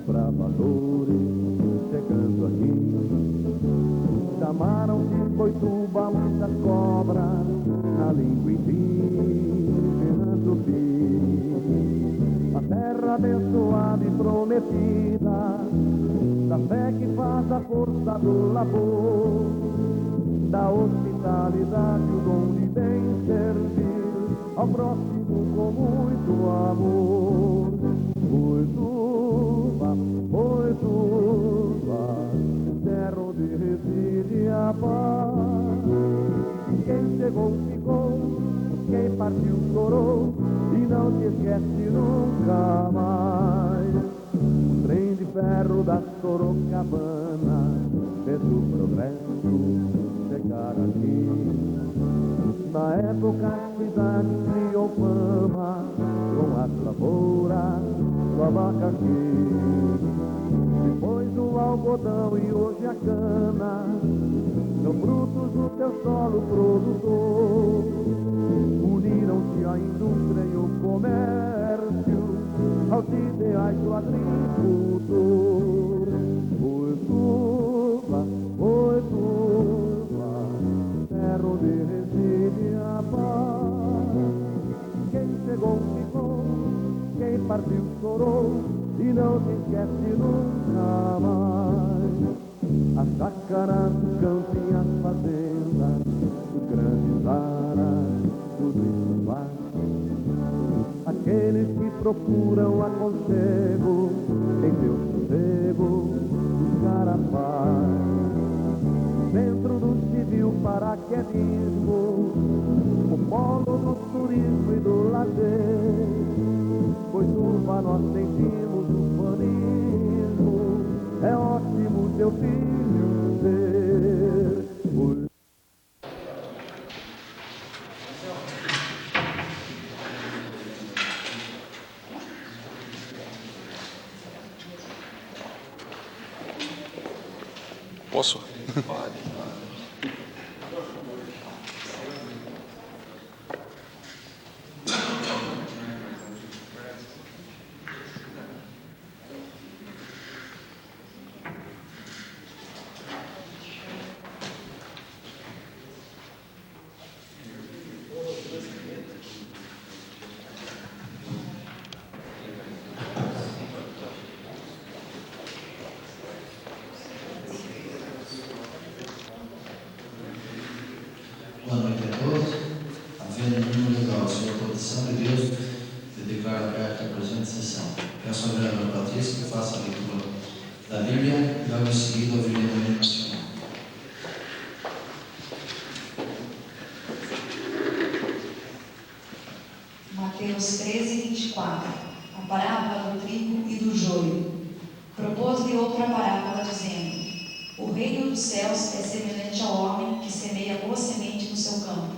desbravadores chegando aqui. Chamaram de Boituva muitas cobras na língua indígena tupi. A terra abençoada e prometida, da fé que faz a força do labor, da hospitalidade, o dom de bem servir ao próximo com muito amor. Boituva, Boituva, terra onde reside a paz. Quem chegou ficou, quem partiu chorou e não te esquece nunca mais. O trem de ferro da Sorocabana fez o progresso chegar aqui. Na época a cidade criou fama com as lavouras do abacaxi. Depois o algodão e hoje a cana são frutos do teu solo produtor. Uniram-se a indústria e o comércio aos ideais do agricultor. Boituva, Boituva, terra onde reside a paz. Quem chegou ficou, quem partiu chorou e não se esquece nunca mais. As chácaras, os campos e as fazendas, os grandes aras, tudo isso vai. Aqueles que procuram aconchego em teu sossego, buscar a paz. Dentro do civil paraquedismo, o polo do turismo e do lazer. Boituva nós sentimos o fanismo, é ótimo teu filho ser. Posso? Boa noite a todos. Havendo número legal a sua proteção de Deus, eu declaro aberta a presente sessão. Peço ao vereador Batista que faça a leitura da Bíblia e logo em seguida ouviremos a animação. Mateus 13:24. A parábola do trigo e do joio. Propôs-lhe outra parábola, dizendo: o reino dos céus é semelhante ao homem que semeia boa semente no seu campo.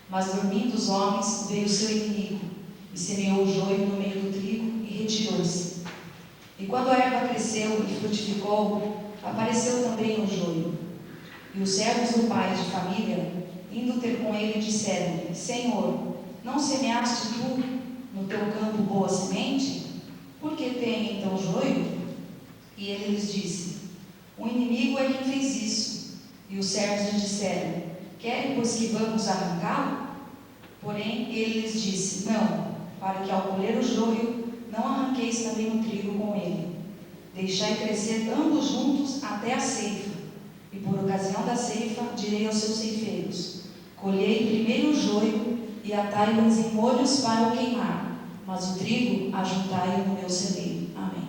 Mas dormindo os homens, veio o seu inimigo, e semeou o joio no meio do trigo, e retirou-se. E quando a erva cresceu e frutificou, apareceu também o joio. E os servos do pai de família, indo ter com ele, disseram-lhe: Senhor, não semeaste tu no teu campo boa semente? Por que tem então joio? E ele lhes disse: o inimigo é quem fez isso. E os servos lhe disseram: querem, pois, que vamos arrancá-lo? Porém ele lhes disse: não, para que ao colher o joio não arranqueis também o trigo com ele. Deixai crescer ambos juntos até a ceifa. E por ocasião da ceifa direi aos seus ceifeiros: colhei primeiro o joio e atai-o em molhos para o queimar, mas o trigo ajuntai-o no meu celeiro. Amém.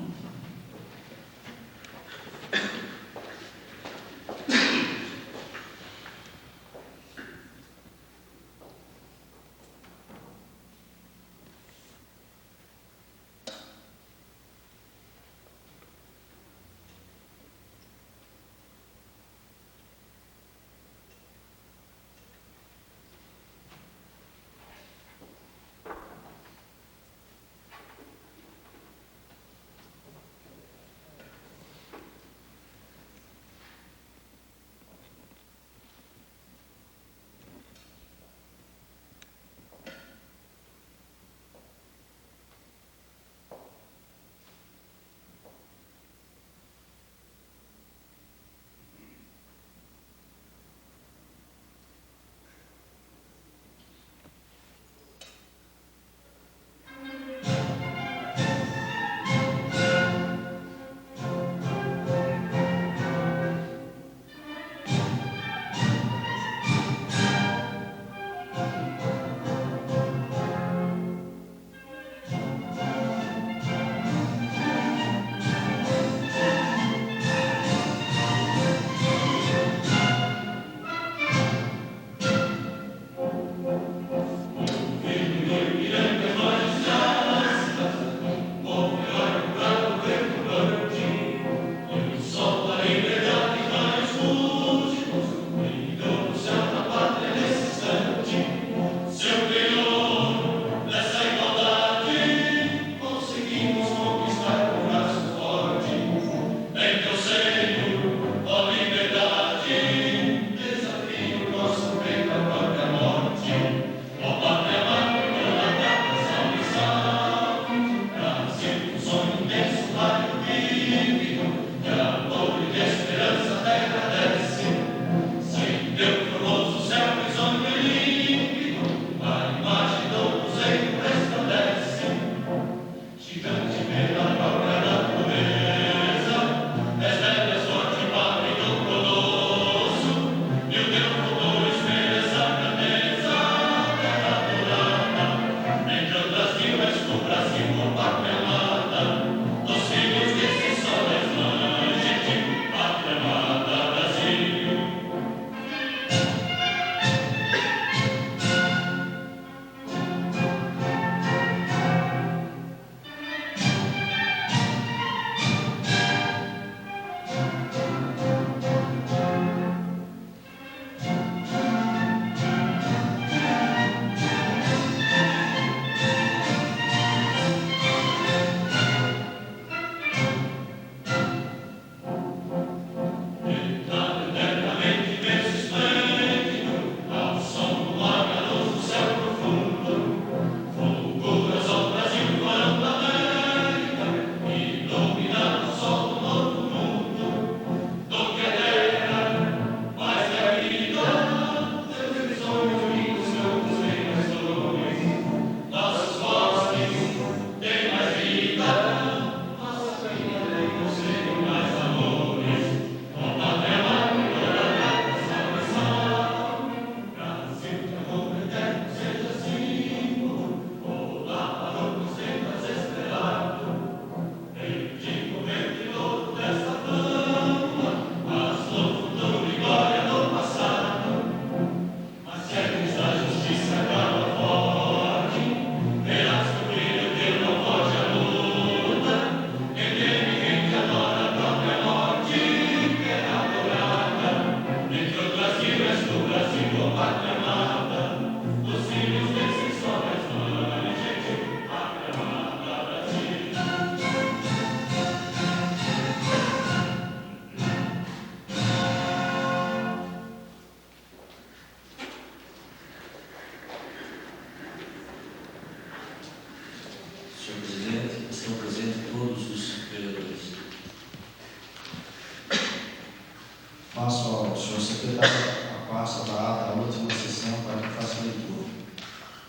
passa para a ata a última sessão para que faça a leitura.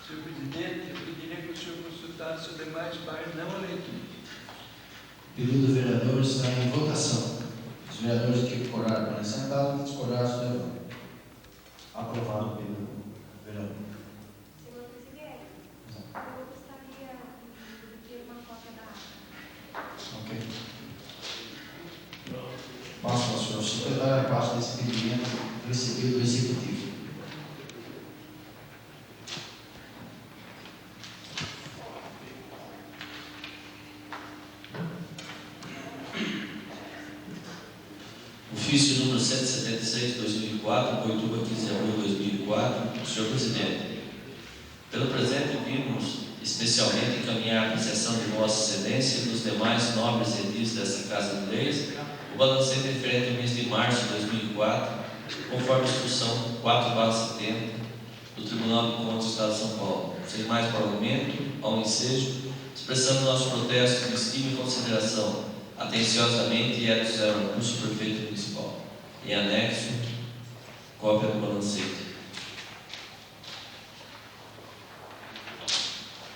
Senhor presidente, eu pediria que o senhor consultasse os demais pares, não a leitura. O pedido do vereador está em votação. Os vereadores que concordaram podem sentar, os discordados devem levantar. Aprovado o pedido do vereador. Senhor presidente, eu gostaria de ter uma cópia da ata. Ok. Passo ao senhor secretário, passo desse pedido recebido do executivo. Ofício número 176/2004, Boituva, 15 de abril de 2004. Senhor presidente, pelo presente vimos especialmente encaminhar a apreciação de Vossa Excelência e dos demais nobres edis desta Casa de Leis o balancete referente ao mês de março de 2004, conforme a instrução 4/70 do Tribunal de Contas do Estado de São Paulo. Sem mais prolongamento, ao ensejo, expressamos nosso protesto de estima e consideração, atenciosamente, Edson José Augusto, prefeito municipal. Em anexo, cópia do balancete.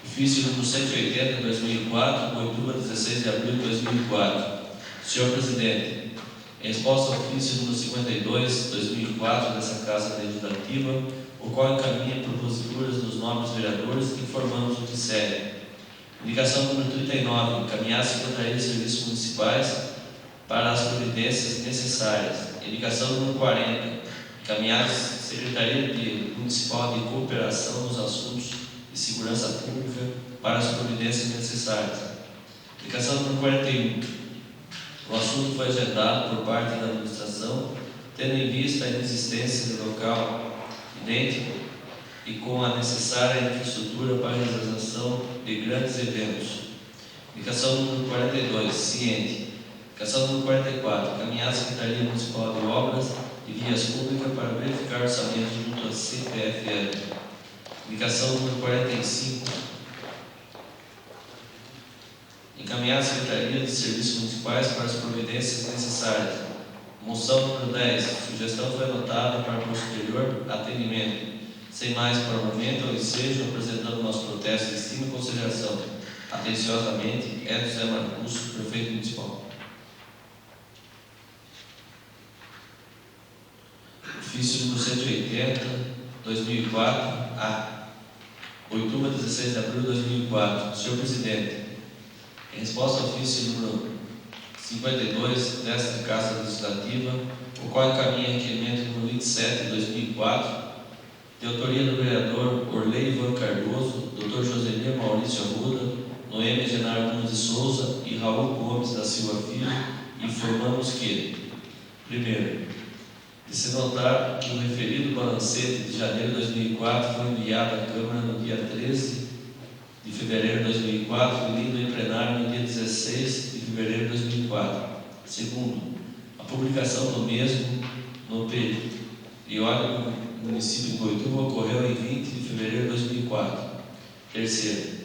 Ofício número 180/2004, Boituva, 16 de abril de 2004. Senhor presidente, em resposta ao ofício número 52/2004 dessa Casa Legislativa, o qual encaminha proposituras dos nobres vereadores, informamos o que segue. Indicação número 39, encaminhar a Secretaria de Serviços Municipais para as providências necessárias. Indicação número 40, encaminhar a Secretaria Municipal de Cooperação nos assuntos de segurança pública para as providências necessárias. Indicação número 41, o assunto foi agendado por parte da administração, tendo em vista a inexistência de local idêntico e com a necessária infraestrutura para a realização de grandes eventos. Indicação número 42, ciente. Indicação número 44, encaminhar a Secretaria Municipal de Obras e Vias Públicas para verificar o orçamento junto à CPFL. Indicação número 45, encaminhar a Secretaria de Serviços Municipais para as providências necessárias. Moção número 10, sugestão foi anotada para posterior atendimento. Sem mais prolongamento, ao ensejo, apresentando nosso protesto de estima e consideração. Atenciosamente, Edson José Marcus, prefeito municipal. Ofício número 180/2004, A. Boituva, 16 de abril de 2004. Senhor presidente, em resposta ao ofício número 52 desta Casa Legislativa, o qual encaminha requerimento número 27 de 2004, de autoria do vereador Orley Ivan Cardoso, Dr. Josemir Maurício Arruda, Noêmia Genaro Nunes de Souza e Raul Gomes da Silva Filho, informamos que, primeiro, de se notar que o referido balancete de janeiro de 2004 foi enviado à Câmara no dia 13 de fevereiro de 2004 e lido em plenário no dia 16 de fevereiro de 2004. Segundo, a publicação do mesmo no periódico município de Boituva ocorreu em 20 de fevereiro de 2004. Terceiro,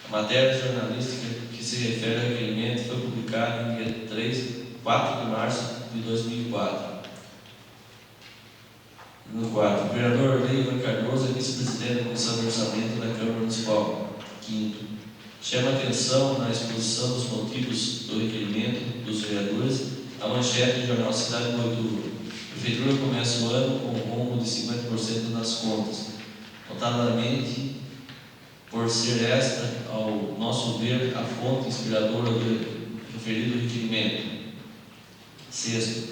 a matéria jornalística que se refere ao requerimento foi publicada em dia 4 de março de 2004. No 4, o vereador Orley Ivan Cardoso é vice-presidente da Comissão de Orçamento da Câmara Municipal. Quinto, chama atenção na exposição dos motivos do requerimento dos vereadores a manchete do jornal Cidade de Boituva. A Prefeitura começa o ano com um rombo de 50% nas contas, notadamente por ser esta, ao nosso ver, a fonte inspiradora do referido requerimento. Sexto,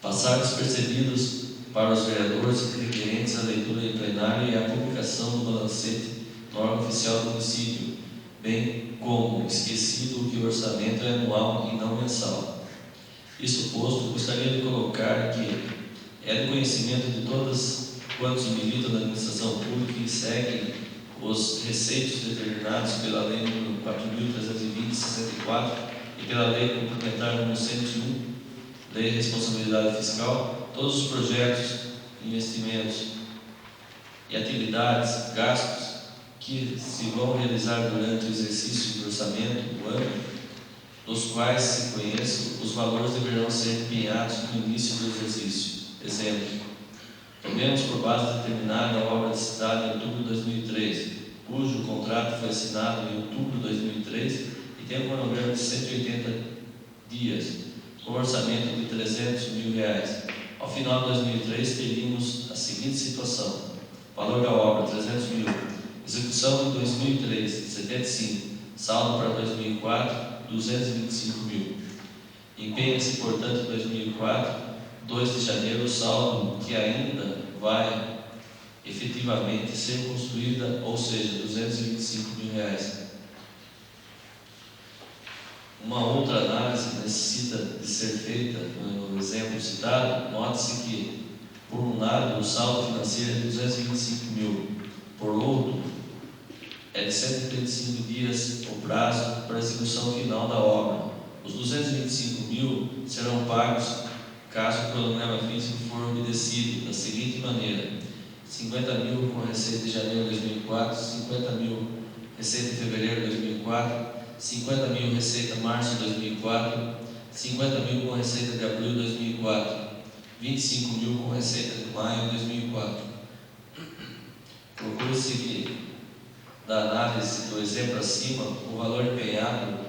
passar despercebidos para os vereadores requerentes a leitura em plenário e a publicação do balancete no órgão oficial do município, bem como esquecido que o orçamento é anual e não mensal. Isto posto, gostaria de colocar que é do conhecimento de todos quantos militam na administração pública e seguem os receitos determinados pela Lei nº 4.320/64 e pela Lei Complementar nº 101, Lei de Responsabilidade Fiscal, todos os projetos, investimentos e atividades, gastos que se vão realizar durante o exercício do orçamento do ano, dos quais se conheçam, os valores deverão ser empenhados no início do exercício. Exemplo, Tomemos por base determinada a obra licitada em outubro de 2003, cujo contrato foi assinado em outubro de 2003 e tem um cronograma de 180 dias, com orçamento de R$300 mil. Ao final de 2003, teríamos a seguinte situação: valor da obra, 300 mil. Execução de 2003, 75. Saldo para 2004, 225 mil. Empenha-se, portanto, em 2004, 2 de janeiro, o saldo que ainda vai efetivamente ser construída, ou seja, 225 mil reais. Uma outra análise necessita de ser feita no exemplo citado. Note-se que, por um lado, o saldo financeiro é de 225 mil, por outro, é de 135 dias o prazo para a execução final da obra. Os 225 mil serão pagos caso o cronograma físico for obedecido da seguinte maneira: 50 mil com receita de janeiro de 2004, 50 mil receita de fevereiro de 2004, 50 mil receita de março de 2004, 50 mil com receita de abril de 2004, 25 mil com receita de maio de 2004. Procure seguir da análise do exemplo acima. O valor empenhado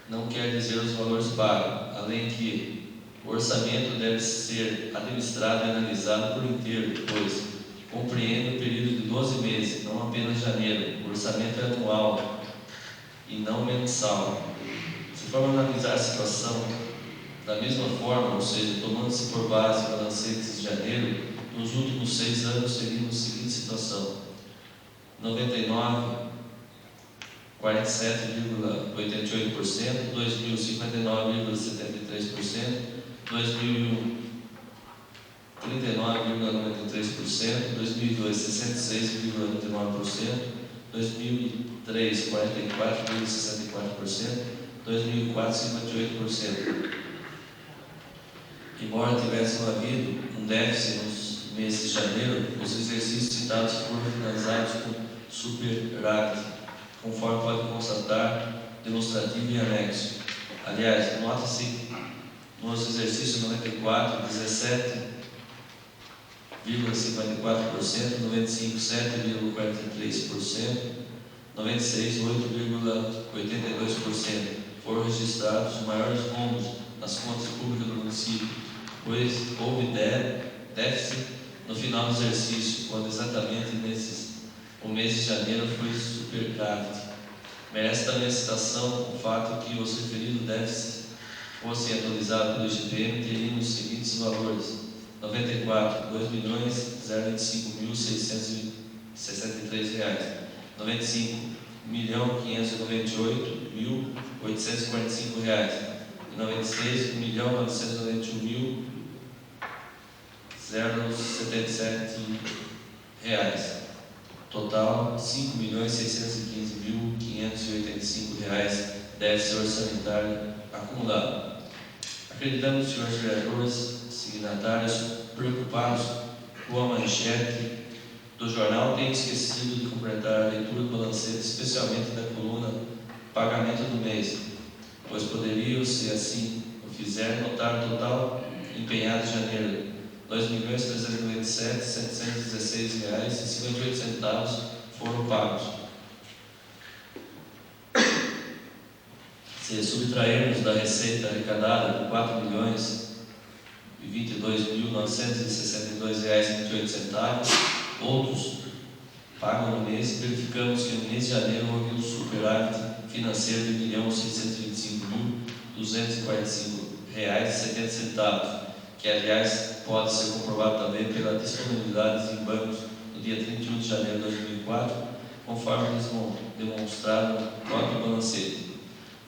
não quer dizer os valores pagos, além que o orçamento deve ser administrado e analisado por inteiro, pois compreende o período de 12 meses, não apenas janeiro. O orçamento é anual e não mensal. Se formos analisar a situação da mesma forma, ou seja, tomando-se por base balancetes de janeiro, nos últimos 6 anos teríamos a seguinte situação: 99, 47,88%, 2000, 59,73%, 2001, 39,93%, 2002, 66,99%, 2003, 44,64%, 2004, 58%. Embora tivesse havido um déficit nos meses de janeiro, os exercícios citados foram finalizados com superávit, conforme pode constatar demonstrativo e anexo. Aliás, nota-se nos exercícios 94, 17,54%, 95, 7,43%, 96, 8,82%. Foram registrados os maiores rombos nas contas públicas do município, pois houve déficit no final do exercício, quando exatamente o mês de janeiro foi superávit. Merece também a citação o fato que os referidos déficits fossem atualizados pelo IGPM, teríamos os seguintes valores: 94, R$ 2.025.663 reais, 95, R$ 1.598.845 reais, e 96, R$ 1.991.077 reais. Total, R$ 5.615.585 reais déficit orçamentário acumulado. Acreditamos, senhores vereadores, signatários, preocupados com a manchete do jornal, tenham esquecido de completar a leitura do balancete, especialmente da coluna pagamento do mês, pois poderiam, se assim o fizer, notar o total empenhado de janeiro: R$ 2.397.716,58 foram pagos. Se subtrairmos da receita arrecadada de R$ 4.022.962,28, outros pagam no mês, verificamos que no mês de janeiro houve um superávit financeiro de R$ 1.625.245,70, que aliás pode ser comprovado também pela disponibilidade em bancos no dia 31 de janeiro de 2004, conforme demonstrado no próprio balancete.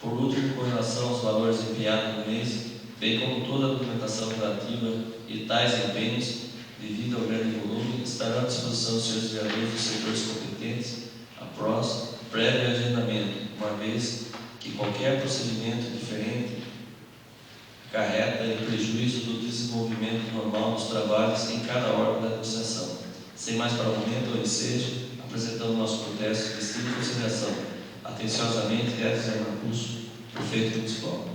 Por último, com relação aos valores empenhados no mês, bem como toda a documentação relativa e tais empenhos, devido ao grande volume, estará à disposição dos senhores vereadores dos setores competentes após prévio agendamento, uma vez que qualquer procedimento diferente acarreta em prejuízo do desenvolvimento normal dos trabalhos em cada órgão da administração. Sem mais para o momento, ou ensejo, apresentando nosso protesto de estrita consideração. Atenciosamente, Edson Marcus, prefeito municipal.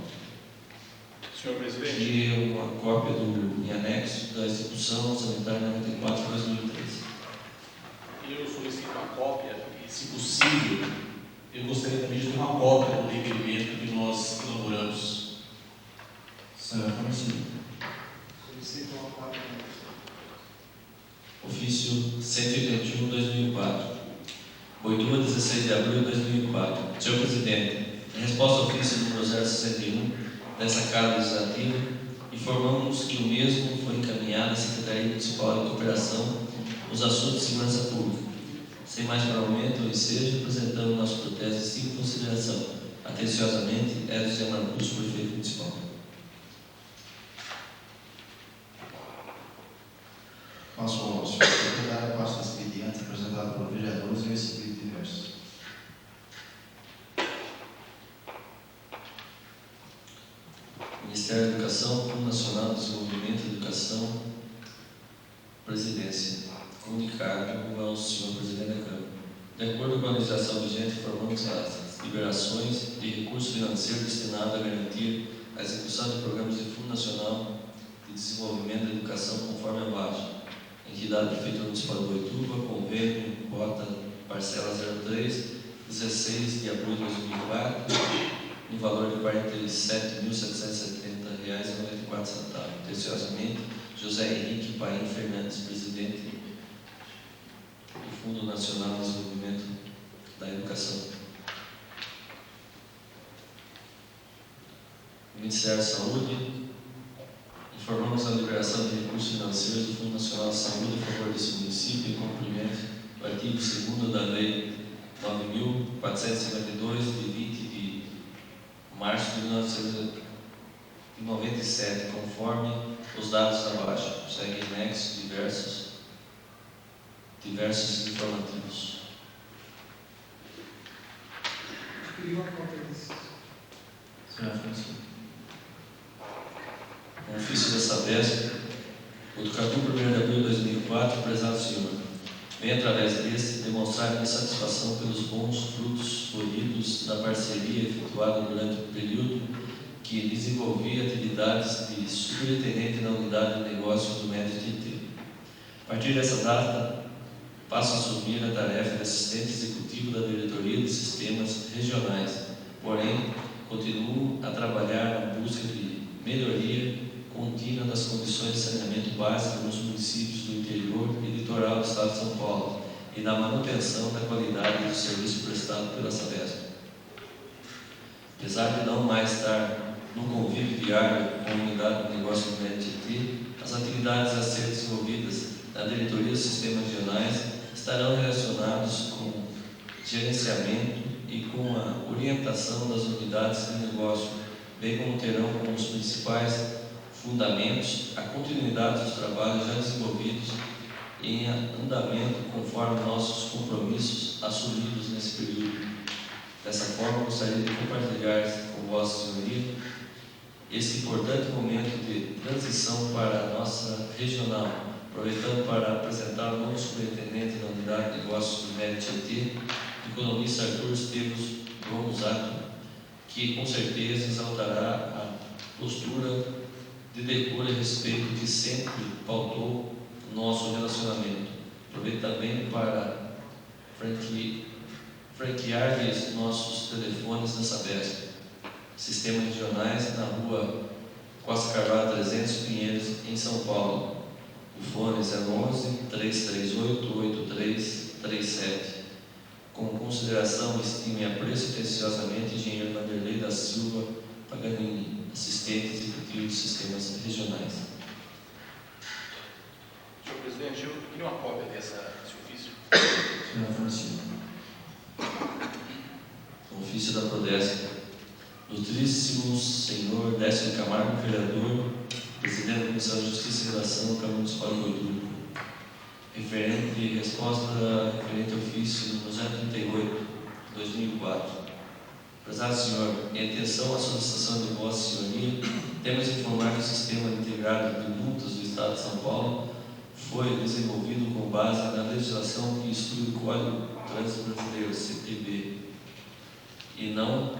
Senhor presidente, que é uma cópia em anexo da execução sanitária 94/2013. eu solicito uma cópia e, se possível, eu gostaria também de ter uma cópia do requerimento que nós elaboramos. Será fornecido. Solicito uma cópia. Ofício 181/2004. Boituva, 16 de abril de 2004. Senhor Presidente, em resposta ao ofício número 061 dessa Casa Legislativa, informamos que o mesmo foi encaminhado à Secretaria Municipal de Cooperação nos assuntos de segurança pública. Sem mais prolongamento ou ensejo, apresentamos nosso protesto em consideração. Atenciosamente, Edson José Marcus, prefeito municipal. Passo ao senhor secretário, pasta expediente apresentado por vereadores e recebido diversos. Ministério da Educação, Fundo Nacional de Desenvolvimento da Educação, Presidência. Comunicado ao senhor presidente da Câmara. De acordo com a legislação vigente, informamos as liberações de recursos financeiros destinados a garantir a execução de programas de Fundo Nacional de Desenvolvimento da Educação conforme abaixo. Entidade Prefeitura Municipal de Boituva, convênio, bota, parcela 03, 16 de abril de 2004, no valor de R$ 47.770,94. Atenciosamente, José Henrique Paim Fernandes, presidente do Fundo Nacional de Desenvolvimento da Educação. Ministério da Saúde, informamos a liberação de recursos financeiros do Fundo Nacional de Saúde a favor desse município em cumprimento do artigo 2º da Lei 9.452, de 20 de março de 1997, conforme os dados abaixo. Segue anexo diversos informativos. Queria uma cópia disso. Será fornecido. No ofício da Sabesp, o do capítulo 1 de abril de 2004, prezado senhor, vem através deste demonstrar minha satisfação pelos bons frutos colhidos da parceria efetuada durante o período que desenvolvi atividades de superintendente na unidade de negócios do Médio Tietê. A partir dessa data, passo a assumir a tarefa de assistente executivo da Diretoria de Sistemas Regionais, porém, continuo a trabalhar na busca de melhoria contínua das condições de saneamento básico nos municípios do interior e litoral do Estado de São Paulo e na manutenção da qualidade do serviço prestado pela Sabesp. Apesar de não mais estar no convívio diário com a unidade de negócio do Médio Tietê, as atividades a ser desenvolvidas na Diretoria dos Sistemas Regionais estarão relacionadas com o gerenciamento e com a orientação das unidades de negócio, bem como terão como os principais fundamentos a continuidade dos trabalhos já desenvolvidos em andamento conforme nossos compromissos assumidos nesse período. Dessa forma, gostaria de compartilhar com Vossa Senhoria esse importante momento de transição para a nossa regional, aproveitando para apresentar o novo superintendente da unidade de negócios do Médio Tietê, economista Arthur Esteves Gomusato, que com certeza exaltará a postura de decoro e respeito que sempre pautou o nosso relacionamento. Aproveito também para franquear-lhes nossos telefones da Sabesp, sistemas regionais na rua Costa Carvalho 300, Pinheiros, em São Paulo. O fone é 11-338-8337. Com consideração, estime e apreço atenciosamente engenheiro Vanderlei da Silva Paganini, assistente executivo de sistemas regionais. senhor presidente, eu queria uma cópia desse ofício. Será fornecido. O ofício da Prodesp. Ilustríssimo senhor Décio de Camargo, vereador, presidente da Comissão de Justiça e Relação da Câmara Municipal de Boituva. Referente ao ofício número 038, 2004. Prezado senhor, em atenção à solicitação de Vossa Senhoria, temos de informar que o Sistema Integrado de Multas do Estado de São Paulo foi desenvolvido com base na legislação que instrui o Código de Trânsito Brasileiro, CTB, e não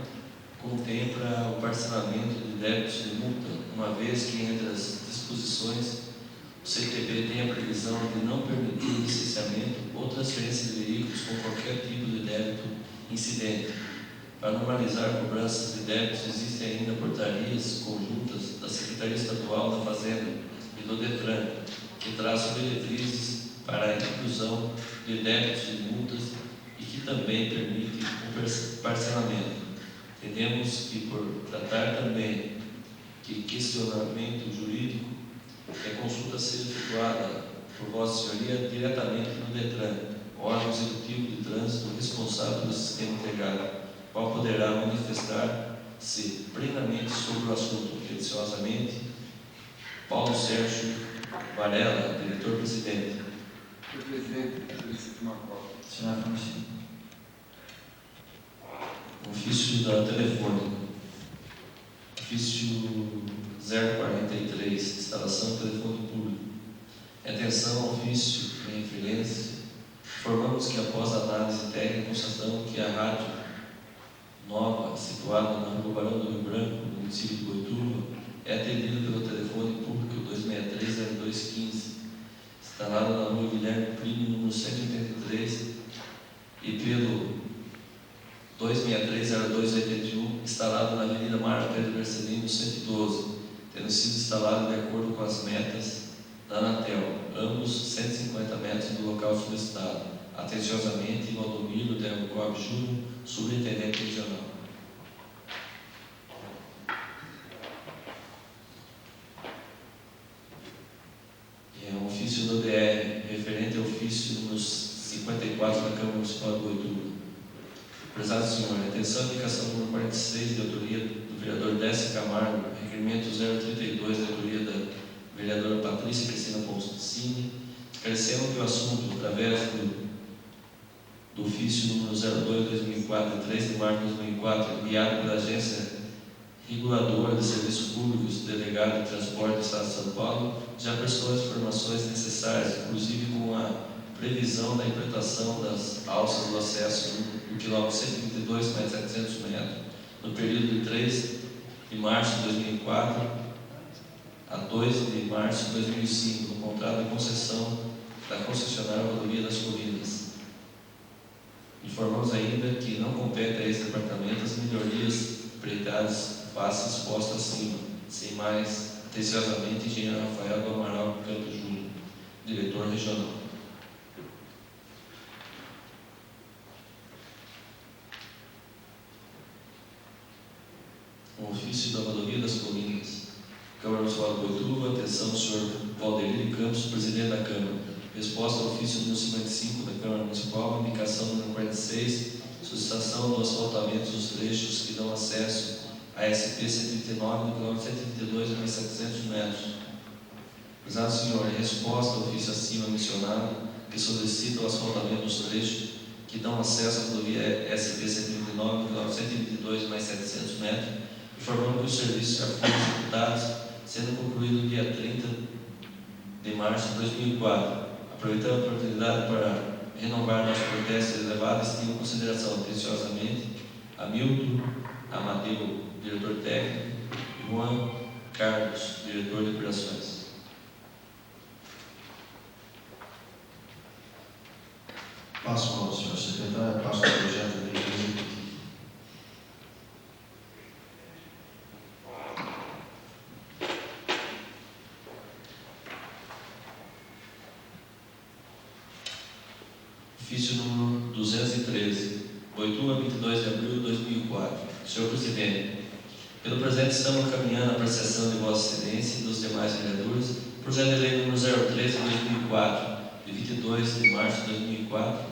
contempla o parcelamento de débitos de multa, uma vez que entre as disposições o CTB tem a previsão de não permitir licenciamento ou transferência de veículos com qualquer tipo de débito incidente. Para normalizar cobranças de débitos, existem ainda portarias conjuntas da Secretaria Estadual da Fazenda e do DETRAN, que traçam diretrizes para a inclusão de débitos e multas e que também permite o parcelamento. Entendemos que, por tratar também que questionamento jurídico, que a consulta seja efetuada por Vossa Senhoria diretamente no DETRAN, órgão executivo de trânsito responsável pelo sistema integrado, qual poderá manifestar-se plenamente sobre o assunto. Atenciosamente, Paulo Sérgio Varela, diretor-presidente. Senhor presidente, solicito uma cópia. Senhor Afonso. Ofício da Telefônica. Ofício 043, instalação de telefone público. Atenção ao ofício em referência. Informamos que após a análise técnica, constatamos que a rádio nova, situada na Rua Barão do Rio Branco, no município de Boituva, é atendida pelo telefone público 263-0215, instalado na Rua Guilherme Primo, número 183, e pelo 263-0281, instalado na Avenida Mário Pedro Marcelino, 112, tendo sido instalado de acordo com as metas da Anatel, ambos 150 metros do local solicitado. Atenciosamente, Valdomiro Del Coab Júnior, Superintendente Regional. É um ofício do DR, referente ao ofício número 54 da Câmara Municipal de Boituva. Prezado senhor, atenção à indicação número 46, de autoria do vereador Décio Camargo, requerimento 032, de autoria da vereadora Patrícia Cristina Poncini, esclarecendo que o assunto, através do ofício número 02/2004, 3 de março de 2004, enviado pela Agência Reguladora de Serviços Públicos, Delegado de Transporte do Estado de São Paulo, já prestou as informações necessárias, inclusive com a previsão da implantação das alças do acesso no quilômetro 122 mais 700 metros, no período de 3 de março de 2004 a 2 de março de 2005, no contrato de concessão da concessionária Rodovia das Colinas. Informamos ainda que não compete a esse departamento as melhorias empreitadas face expostas acima. Sem mais, atenciosamente, engenheiro Rafael do Amaral Campos Júnior, diretor regional. Um ofício da Rodovia das Colinas. Câmara Municipal de Boituva, atenção, senhor Valdeir Campos, presidente da Câmara. Resposta ao ofício número 55 da Câmara Municipal, indicação número 46, solicitação do asfaltamento dos trechos que dão acesso à SP-139 no quilômetro 122 mais 700 metros. Prezado senhor, em resposta ao ofício acima mencionado, que solicita o asfaltamento dos trechos que dão acesso à rodovia SP-139 no quilômetro 122 mais 700 metros, informamos que os serviços já foram executados, sendo concluído no dia 30 de março de 2004. Aproveitando a oportunidade para renovar nosso protesto de elevada estima e consideração, atenciosamente, Hamilton Amadeu, diretor técnico, e Juan Carlos, diretor de operações. Passo ao senhor secretário, passo ao projeto de lei. Ofício número 213, Boituva, 22 de abril de 2004. Senhor presidente, pelo presente estamos encaminhando a apreciação de Vossa Excelência e dos demais vereadores o projeto de lei número 013 de 2004, de 22 de março de 2004,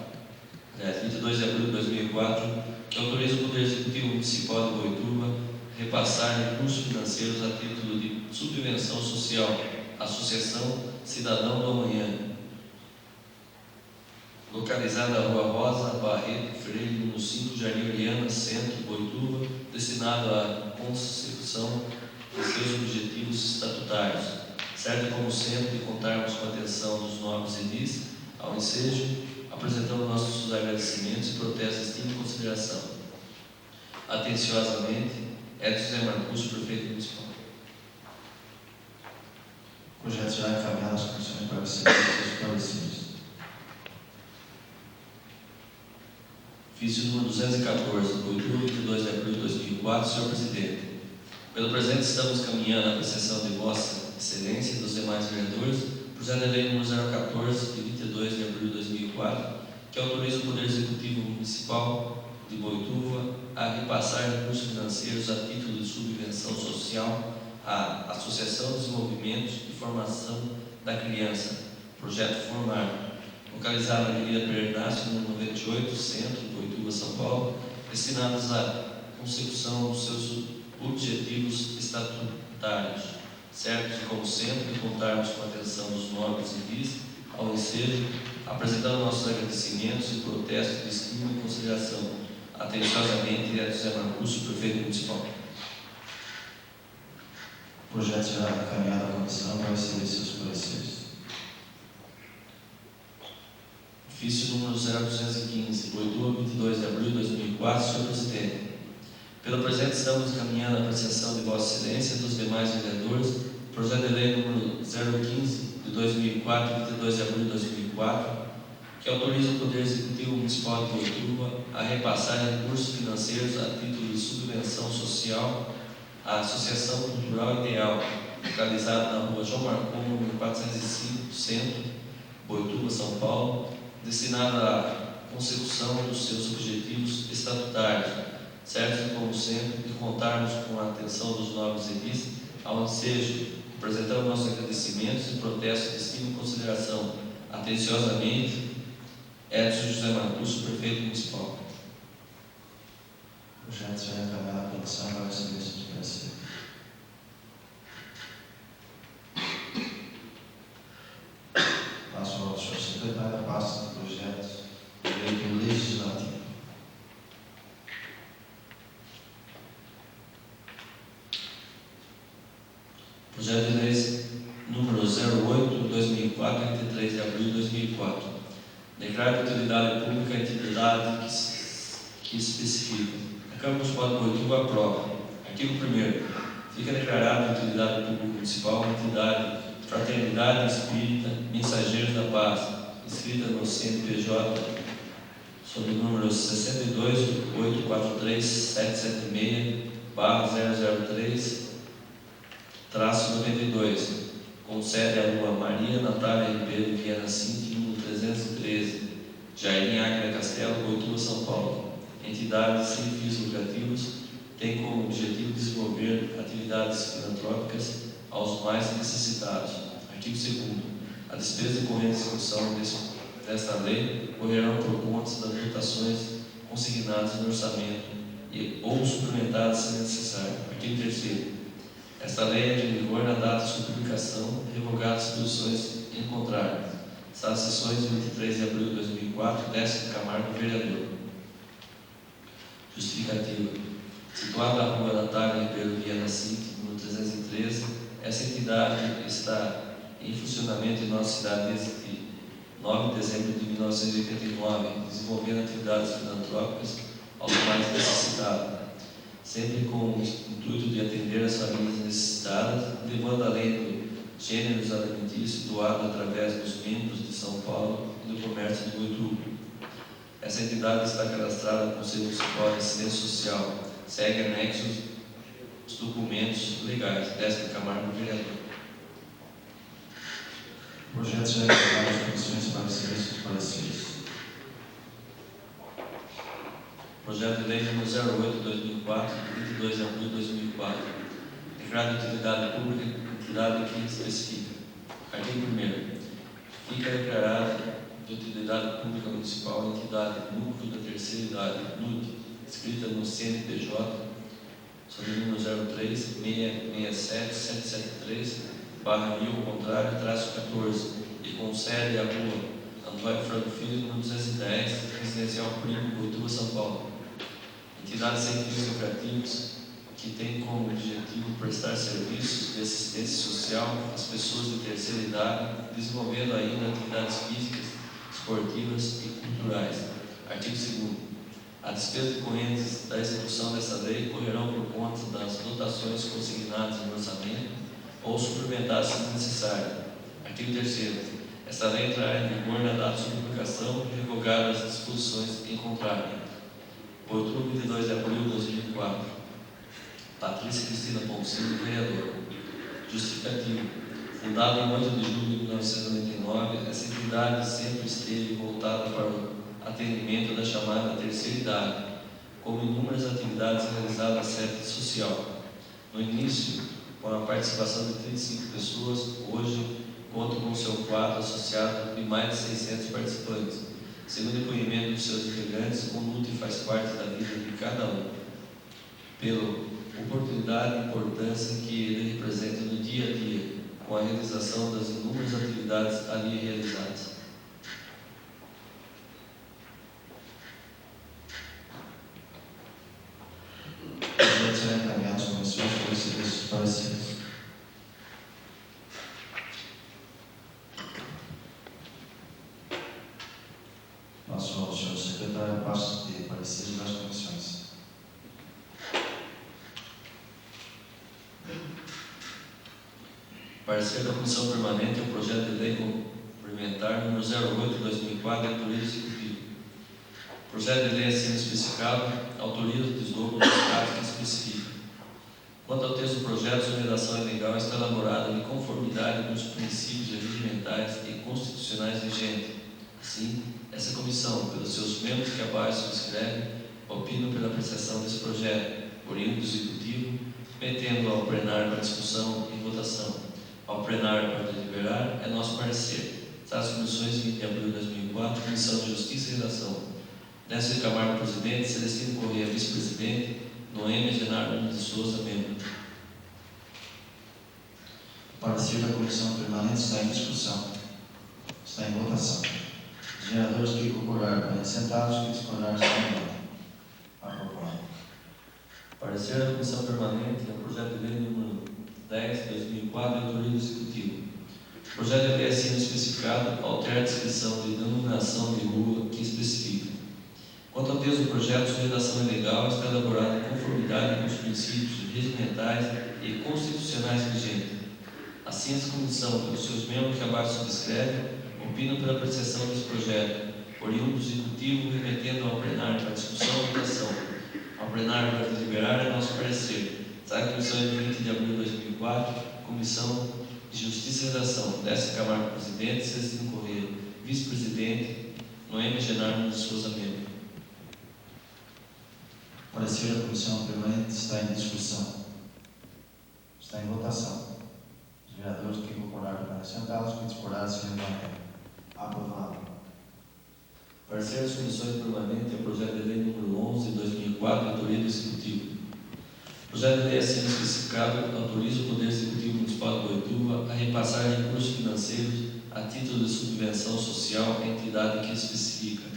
22 de abril de 2004, que autoriza o Poder Executivo Municipal de Boituva repassar recursos financeiros a título de subvenção social à Associação Cidadão do Amanhã, localizada na Rua Rosa Barreto Freire, número 5, Jardim Oriana, Centro, Boituva, destinado à consecução de seus objetivos estatutários, certo como sempre contarmos com a atenção dos nobres edis. Ao ensejo, apresentamos nossos agradecimentos e protestos de estima e consideração. Atenciosamente, Edson José Marcúcio, prefeito municipal. O projeto será encaminhado às comissões para serem esclarecidos. Ofício número 214, do 22 de abril de 2004, senhor presidente. Pelo presente, estamos caminhando a apreciação de Vossa Excelência e dos demais vereadores, projeto de lei número 014, de 22 de abril de 2004, que autoriza o Poder Executivo Municipal de Boituva a repassar recursos financeiros a título de subvenção social à Associação de Desenvolvimento e Formação da Criança, Projeto Formar, localizado na Avenida Pernácio, número 98, Centro, Boituva, São Paulo, destinados à consecução dos seus objetivos estatutários, certos e como sempre de contarmos com a atenção dos nobres e bis ao ensejo, apresentando nossos agradecimentos e protestos de estima e consideração. Atenciosamente, Edson José Marcúcio, prefeito municipal. O projeto será encaminhado à comissão para receber seus pareceres. Ofício número 0215, Boituva, 22 de abril de 2004, senhor presidente. Pelo presente, estamos encaminhando a apreciação de Vossa Excelência e dos demais vereadores, projeto de lei número 015 de 2004, 22 de abril de 2004, que autoriza o Poder Executivo Municipal de Boituva a repassar recursos financeiros a título de subvenção social à Associação Cultural Ideal, localizada na rua João Marcon, número 405, Centro, Boituva, São Paulo, destinada à consecução dos seus objetivos estatutários, certo como sempre de contarmos com a atenção dos nobres edis ao ensejo, apresentando nossos agradecimentos e protestos de estima e consideração. Atenciosamente, Edson José Marcúcio, prefeito municipal. O projeto será encaminhado à comissão para receber seus pareceres. Passo ao senhor secretário da pasta de projetos de lei legislativo. Projeto de lei número 08, 2004, 23 de abril de 2004. Declara de utilidade pública a entidade que especifica. A Câmara Municipal de Boituva aprova. Artigo 1º. Fica declarada de utilidade pública municipal a entidade Fraternidade Espírita Mensageiros da Paz, inscrita no CNPJ sob o número 62.843.776/003-92, com sede à Rua Maria Natália Ribeiro Viana Cinti, número 313, Jardim Águia Castelo, Boituva, São Paulo. Entidades sem fins lucrativos tem como objetivo desenvolver atividades filantrópicas aos mais necessitados. Artigo 2º. A despesa decorrente da execução desta lei correrão por conta das dotações consignadas no orçamento ou suplementadas se necessário. Artigo 3º. Esta lei é de vigor na data de sua publicação, revogadas as disposições em contrário. Estas sessões de 23 de abril de 2004, Décio Camargo, vereador. Justificativa. Situada na Rua Natália Ribeiro Viana Cinti, número 313, essa entidade está em funcionamento em nossa cidade desde 9 de dezembro de 1989, desenvolvendo atividades filantrópicas aos mais necessitados, sempre com o intuito de atender as famílias necessitadas, levando além do gêneros alimentícios doado através dos membros de São Paulo e do comércio de Boituva. Essa entidade está cadastrada no Conselho Municipal de Assistência Social, segue anexos os documentos legais. Décio Camargo, vereador. O projeto será encaminhado às comissões para receber seus pareceres. Projeto de lei número 08/2004, 22 de abril de 2004. Declarado de utilidade pública, entidade que especifica. Artigo 1º. Fica declarada de utilidade pública municipal a entidade Núcleo da Terceira Idade, NUT, escrita no CNPJ, sob o número 03-66773/1000-14, e com sede à Rua Antônio Franco Filho, número 210, Residencial Primo, Boituva, São Paulo. Entidade sem fins lucrativos que tem como objetivo prestar serviços de assistência social às pessoas de terceira idade, desenvolvendo ainda atividades físicas, esportivas e culturais. Artigo 2º. A despesa decorrentes da execução desta lei correrão por conta das dotações consignadas no orçamento ou suplementadas se necessário. Artigo 3º. Esta lei entrará em vigor na data de publicação, revogadas as disposições em contrário. Por outubro, 22 de abril de 2004. Patrícia Cristina Poncino, vereadora. Justificativo. Fundada em 8 de julho de 1999, essa entidade sempre esteve voltada para o atendimento da chamada terceira idade, como inúmeras atividades realizadas na sede social. No início, com a participação de 35 pessoas, hoje conta com seu quadro associado de mais de 600 participantes. Segundo o depoimento dos seus integrantes, o NUT faz parte da vida de cada um, pela oportunidade e importância que ele representa no dia a dia, com a realização das inúmeras atividades ali realizadas. Projetos serão encaminhados às comissões para receber esses pareceres. Nosso senhor secretário, passo de pareceres das comissões. Parecer da Comissão Permanente ao projeto de lei complementar número 08 de 2004 de autoria do Executivo. Projeto de lei assim especificado autoriza o desdobro dos casos que especifica. Quanto ao texto do projeto, sua redação legal está elaborada de conformidade com os princípios regimentais e constitucionais vigentes. Assim, essa comissão, pelos seus membros que abaixo subscrevem, opinam pela apreciação desse projeto, oriundo do Executivo, metendo ao plenário para discussão e votação. Ao plenário para deliberar, é nosso parecer. As comissões 20 de abril de 2004, Comissão de Justiça e Redação. Décio Camargo, presidente, Celestino Corrêa, vice-presidente, Noêmia Genaro de Souza, membro. O parecer da Comissão Permanente está em discussão. Está em votação. Os vereadores que concordarem permanecerem sentados, que discordarem se levantem. Aprovado. Parecer da Comissão Permanente é o projeto de lei número 10 de 2004 de autoria do Executivo. O projeto de lei assim especificado altera a descrição de denominação de rua que especifica. Quanto ao texto do projeto, sua redação é legal e está elaborada em conformidade com os princípios regimentais e constitucionais vigentes. Assim, essa comissão, pelos seus membros que abaixo subscrevem, opinam pela apreciação desse projeto, oriundo do Executivo, remetendo ao plenário para discussão e votação. Ao plenário para deliberar é nosso parecer. Sai Comissão de 20 de abril de 2004, Comissão de Justiça e Redação. Décio Camargo, presidente, Celestino Corrêa, vice-presidente, Noêmia Genaro de Souza, membro. O parecer da Comissão Permanente está em discussão. Está em votação. Os vereadores que concordarem permanecerem sentados, que discordarem se levantem. Aprovado. Parecer das Comissões Permanentes é o projeto de lei número 11 de 2004, de autoria do Executivo. O projeto de lei assim especificado autoriza o Poder Executivo Municipal de Boituva a repassar recursos financeiros a título de subvenção social à entidade que especifica.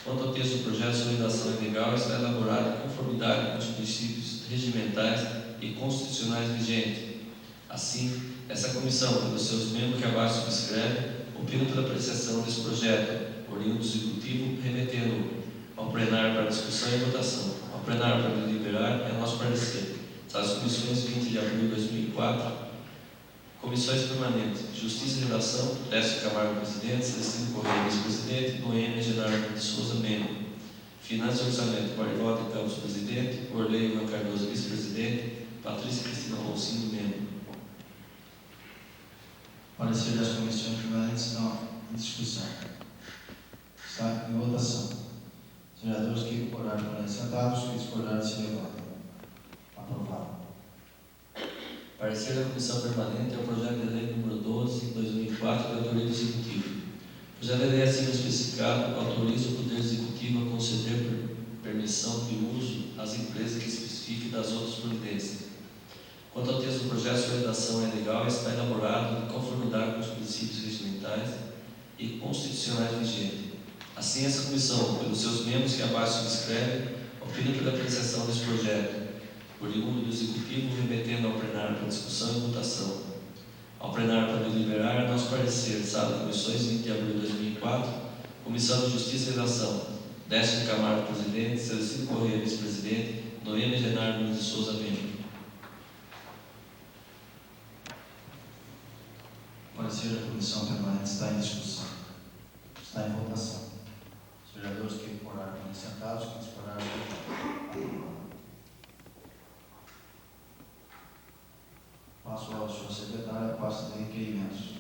Quanto ao texto do projeto, sua redação é legal e está elaborada em conformidade com os princípios regimentais e constitucionais vigentes. Assim, essa comissão, pelos seus membros que abaixo subscrevem, opina pela apreciação desse projeto, oriundo do Executivo, remetendo ao plenário para discussão e votação. Ao plenário para deliberar é nosso parecer. As comissões 20 de abril de 2004, comissões permanentes, Justiça e Redação, Décio Camargo, presidente, Celestino Corrêa, vice-presidente, Noêmia Genaro de Souza, membro. Finanças e Orçamento, Marivaldo de Campos, presidente, Orley Ivan Cardoso, vice-presidente, Patrícia Cristina Rolcinho, membro. Parecer das comissões permanentes estão em discussão. Está em votação. Os vereadores que concordarem permanecerem sentados, que discordarem se levantem. Aprovado. Parecer da Comissão Permanente é o projeto de lei número 12 de 2004 de autoria do Executivo. O projeto de lei assim especificado autoriza o Poder Executivo a conceder permissão de uso às empresas que especifiquem das outras providências. Quanto ao texto do projeto, sua redação é legal e está elaborado em conformidade com os princípios regimentais e constitucionais vigentes. Assim, essa comissão, pelos seus membros que abaixo subscrevem, opina pela apreciação desse projeto, oriundo do Executivo, remetendo ao plenário para discussão e votação. Ao plenário para deliberar, nosso parecer, sala de comissões 20 de abril de 2004, Comissão de Justiça e Redação, Décio Camargo, presidente, Celestino Correia, vice-presidente, Noemi Genaro Luiz de Souza, membro. Parecer da Comissão Permanente está em discussão. Está em votação. Os vereadores que concordaram permanecerem sentados, que discordaram aprovado. Passo ao senhor secretário a pasta de requerimentos.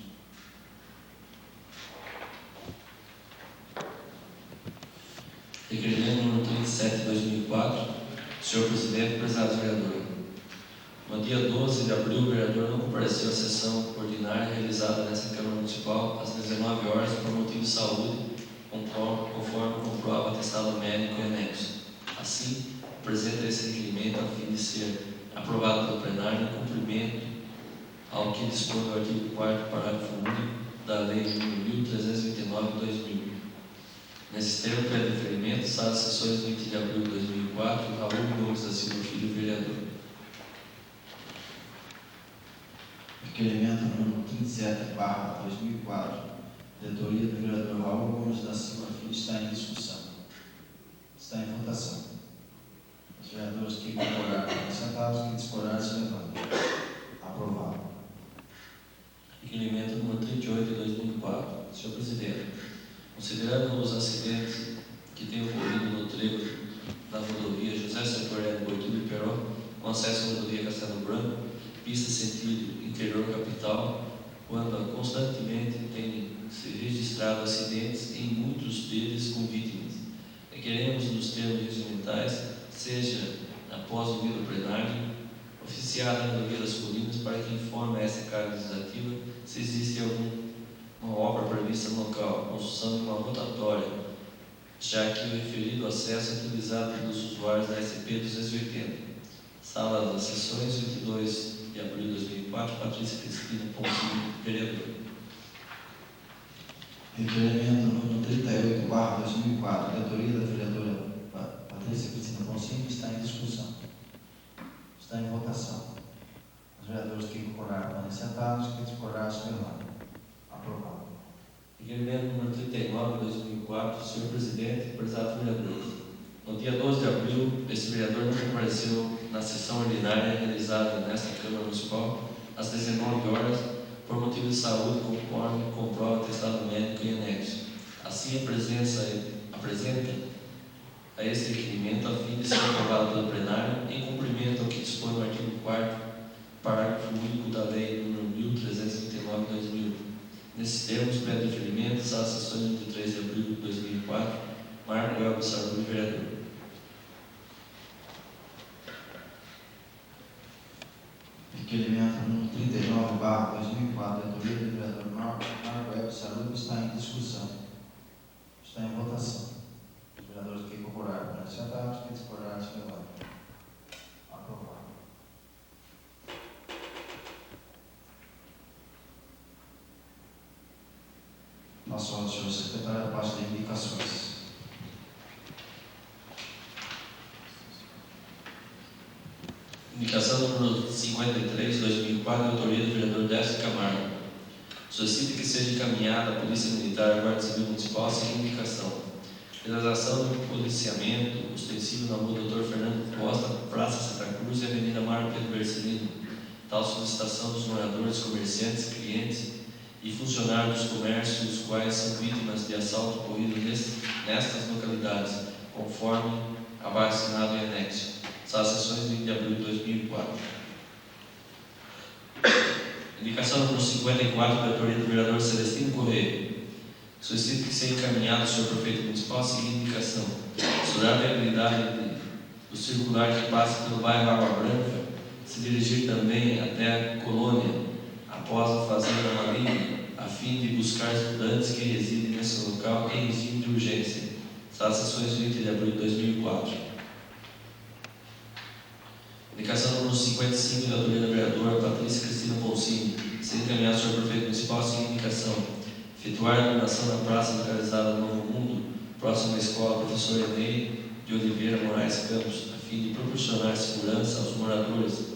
Requerimento número 37 de 2004. Senhor presidente, prezados vereadores. No dia 12 de abril, o vereador não compareceu à sessão ordinária realizada nesta Câmara Municipal às 19 horas por motivo de saúde, conforme comprova o atestado médico e anexo. Assim, apresenta esse requerimento a fim de ser aprovado pelo plenário em cumprimento ao que dispõe o artigo 4º, parágrafo único da Lei nº 1329 de 2000. Nesse termo, pede referimento, sala de sessões 20 de abril de 2004, Raul Gomes da Silva Filho, vereador. Requerimento número 27/2004, de autoria do vereador Raul Gomes da Silva Filho, está em discussão. Está em votação. Os vereadores que concordaram permaneçam sentados, que discordaram se levantem. Aprovado. Requerimento número 38 de 2004. Senhor presidente, considerando os acidentes que têm ocorrido no trevo da rodovia José Sertorelli, Boituva e Peró, com acesso à rodovia Castelo Branco, pista sentido interior capital, quando constantemente tem se registrado acidentes, em muitos deles com vítimas. Requeremos nos termos regimentais, seja após o vídeo plenário, oficiada na rodovia das Colinas, para que informe a esta Casa Legislativa se existe alguma obra prevista no local, construção de uma rotatória, já que o referido acesso é utilizado pelos usuários da SP-280. Sala das Sessões, 22 de abril de 2004, Patrícia Cristina Poncinho, vereador. Requerimento número 38/2004, de autoria da vereadora Patrícia Cristina Poncinho, está em discussão. Está em votação. Os vereadores que concordaram permaneçam sentados, que discordaram se levantem. Aprovado. Requerimento número 39 de 2004, senhor presidente, prezados vereadores. No dia 12 de abril, este vereador não compareceu na sessão ordinária realizada nesta Câmara Municipal às 19 horas por motivo de saúde, conforme comprova o atestado médico e anexo. Assim, apresenta a este requerimento a fim de ser aprovado pelo plenário em cumprimento ao que dispõe o artigo 4º, parágrafo único da Lei nº 1329 de 2000. Nesses termos, pede referimento às sessões de 3 de abril de 2004, Marco Elber Saruri, vereador. Requerimento número 39/2004, de autoria do vereador Marco Elber Saruri, está em discussão. Está em votação. Os vereadores que concordaram permaneçam sentados, que discordaram se levantem. Aprovado. Passo ao senhor secretário a pasta de indicações. Indicação número 53, 2004, de autoria do vereador Décio Camargo. Solicita que seja encaminhada à Polícia Militar e Guarda Civil Municipal a seguinte indicação: realização do policiamento ostensivo na rua Dr. Fernando Costa, Praça Santa Cruz e Avenida Mário Pedro Bercelino. Tal solicitação dos moradores, comerciantes, clientes e funcionários dos comércios, os quais são vítimas de assalto ocorrido nestas localidades, conforme abaixo assinado em anexo. Sala Sessões 20 de abril de 2004. Indicação número 54, da autoria do vereador Celestino Correia. Solicito que seja encaminhado ao senhor prefeito municipal a seguinte indicação: estudar a viabilidade do circular que passa pelo bairro Água Branca, se dirigir também até a colônia, após a Fazenda Marinha, a fim de buscar estudantes que residem nesse local em regime de urgência. Sala Sessões 20 de abril de 2004. Indicação número 55, da autoria da vereadora Patrícia Cristina Poncinho. Se encaminhar ao senhor prefeito municipal a seguinte indicação: efetuar a iluminação na praça localizada no Novo Mundo, próxima à escola Professor Enei de Oliveira Moraes Campos, a fim de proporcionar segurança aos moradores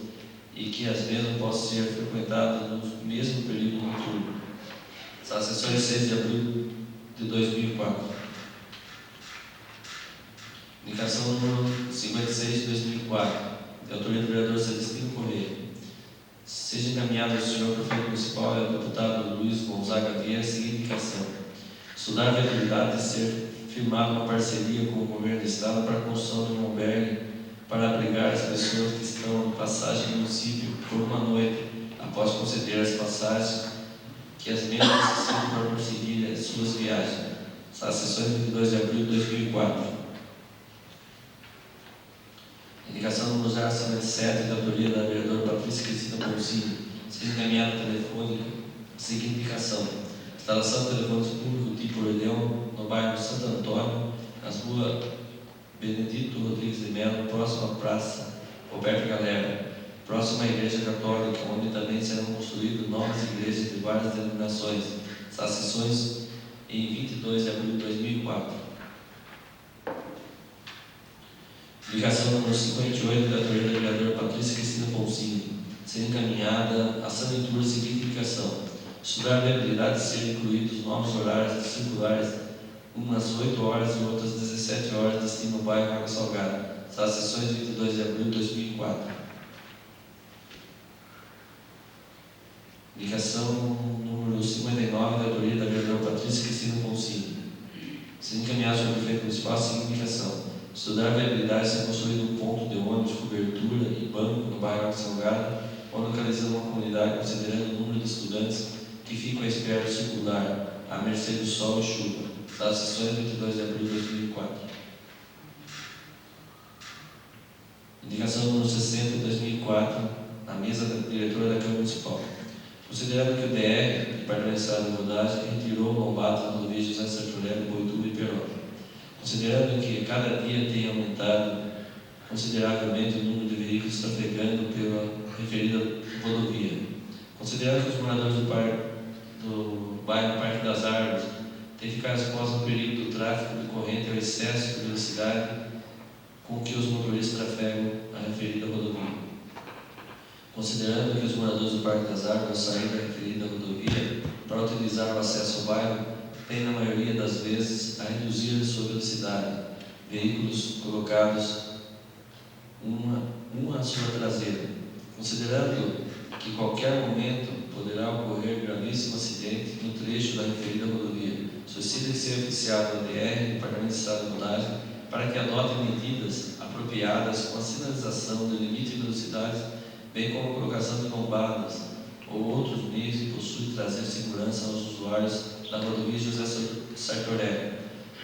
e que as mesmas possam ser frequentadas no mesmo período noturno. Sala Sessões 6 de abril de 2004. Indicação número 56 de 2004, de autoria do vereador Celestino Correia. Seja encaminhado ao senhor prefeito municipal e ao deputado Luiz Gonzaga Vieira a seguinte indicação: estudar a viabilidade de ser firmada uma parceria com o governo do estado para a construção de um albergue para abrigar as pessoas que estão de passagem no município por uma noite, após conceder as passagens que as mesmas necessitam para prosseguir as suas viagens. As sessões de 22 de abril de 2004. Indicação número 057, de autoria da vereadora Patrícia Cristina Porcini, seja encaminhada telefônica, seguinte indicação: instalação de telefones públicos tipo Orelhão, no bairro Santo Antônio, nas ruas Benedito Rodrigues de Melo, próximo à Praça Roberto Galera, próximo à Igreja Católica, onde também serão construídas novas igrejas de várias denominações. As sessões em 22 de abril de 2004. Indicação número 58, da autoria da vereadora Patrícia Cristina Poncini, ser encaminhada a São Ventura a seguinte indicação: estudar a viabilidade de serem incluídos novos horários circulares, umas 8 horas e outras 17 horas, destino ao bairro Água Salgada. As sessões de 22 de abril de 2004. Indicação número 59, da autoria da vereadora Patrícia Cristina Poncini, ser encaminhada ao prefeito municipal a seguinte indicação: estudar a viabilidade de ser construído um ponto de ônibus, cobertura e banco no bairro Água Salgada, ou localizando uma comunidade considerando o número de estudantes que ficam à espera do circular, à mercê do sol e chuva. Das sessões de 22 de abril de 2004. Indicação número 60 de 2004, na mesa da diretora da Câmara Municipal. Considerando que o DR, Departamento de Estrada de Rodagem, retirou o lombado da rodovia José Sartorelli, Boituva e Peró. Considerando que cada dia tem aumentado consideravelmente o número de veículos trafegando pela referida rodovia. Considerando que os moradores do bairro Parque das Árvores têm ficado expostos ao perigo do tráfego decorrente ao excesso de velocidade com que os motoristas trafegam a referida rodovia. Considerando que os moradores do Parque das Árvores, ao sair da referida rodovia para utilizar o acesso ao bairro, têm, na maioria das vezes, a reduzir a sua velocidade, veículos colocados uma à sua traseira. Considerando que qualquer momento poderá ocorrer gravíssimo acidente no trecho da referida rodovia, solicita que seja oficiado ao DR, Departamento de Estrada de Rodagem, para que adote medidas apropriadas com a sinalização do limite de velocidade, bem como a colocação de lombadas ou outros meios que possuem trazer segurança aos usuários da rodovia José Sartorelli,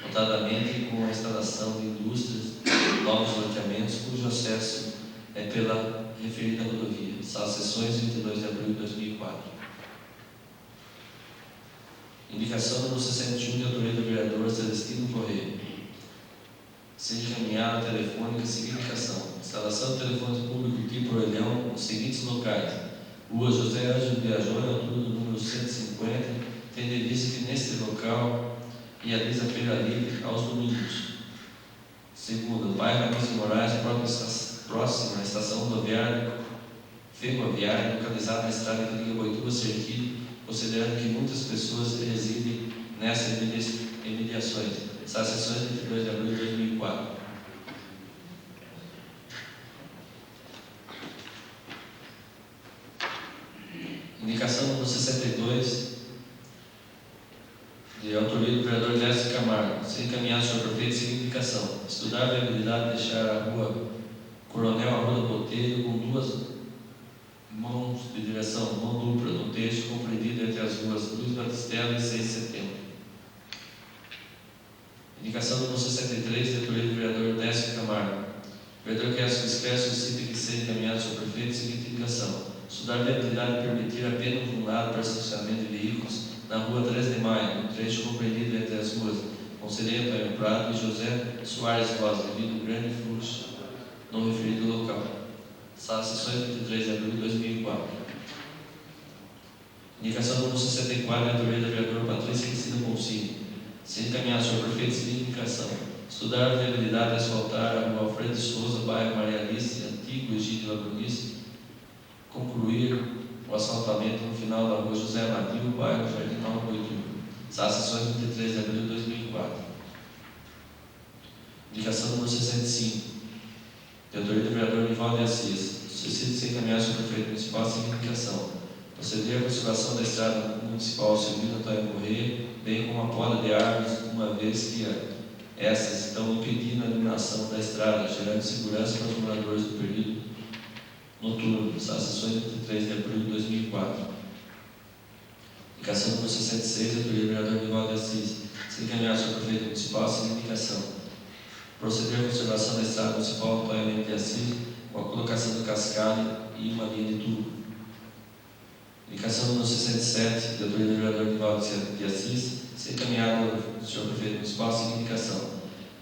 notadamente com a instalação de indústrias, novos loteamentos, cujo acesso é pela referida rodovia. As sessões 22 de abril de 2004. Indicação número 61, de autoria do vereador Celestino Correia. Seja encaminhada telefônica a seguinte indicação: instalação de telefones públicos tipo Orelhão nos seguintes locais: Rua José Ângelo Viajone, altura do número 150, tendo em vista que neste local realiza feira livre aos domingos. Segundo, bairro Anísio Moraes, próximo à estação rodoviária ferroviária, localizada na estrada que liga Boituva a Serquilho, considerando que muitas pessoas residem nessas imediações. Essas sessões de 22 de abril de 2004. Indicação número 62, de autoria do vereador Décio Camargo, ser encaminhado ao prefeito seguinte indicação: estudar a viabilidade de deixar a rua Coronel Arruda Botelho com duas mãos de direção, mão dupla, no trecho compreendido entre as ruas Luiz Batistella e 6 de setembro. Indicação número 63, de autoria do vereador Décio Camargo. O vereador Décio solicita que seja encaminhado ao prefeito seguinte indicação: estudar a viabilidade de permitir apenas um lado para estacionamento de veículos na rua 3 de Maio, no trecho compreendido entre as ruas Conselheiro Antônio Prado e José Soares Rosa, devido ao grande fluxo no referido local. Sala sessões 23 de abril de 2004. Indicação número 64, de autoria da vereadora Patrícia Cristina Poncini. Se encaminhar ao senhor prefeito seguinte indicação: estudar a viabilidade de asfaltar a rua Alfredo de Souza, bairro Maria Alice, antigo Egídio Labrunice, concluir o asfaltamento no final da rua José Amadil, bairro Jardim Nova, 8. Boituva. Sala sessões 23 de abril de 2004. Indicação número 65, de autoria do vereador Décio Camargo. Ser encaminhado ao prefeito seguinte indicação: estudar a viabilidade de ser firmada uma parceria com o governo do estado para a construção de um albergue para abrigar as pessoas que estão de passagem no município por uma noite, após conceder as passagens que as mesmas necessitam para prosseguir as suas viagens. As sessões de 23 de abril de 2004. Indicação número 66, de autoria da vereadora Patrícia Cristina Poncini, ser encaminhado ao prefeito seguinte indicação: Indicação número 65, de autoria do vereador Nivaldo de Assis. Solicito ser encaminhado ao prefeito municipal a seguinte indicação: proceder à conservação da estrada municipal Silvino Antônio Correia, bem como a poda de árvores, uma vez que essas estão impedindo a iluminação da estrada, gerando insegurança para os moradores do período noturno, das sessões de 3 de abril de 2004. Indicação número 66, autoria do vereador Nivaldo de Assis. Se encaminhar ao prefeito municipal, sem indicação: proceder à conservação da estrada municipal Antônio Mendes de Assis, com a colocação de cascalho e uma linha de tubo. Indicação número 67, de autoria do vereador Nivaldo de Assis. Se encaminhado ao senhor prefeito municipal, sem indicação: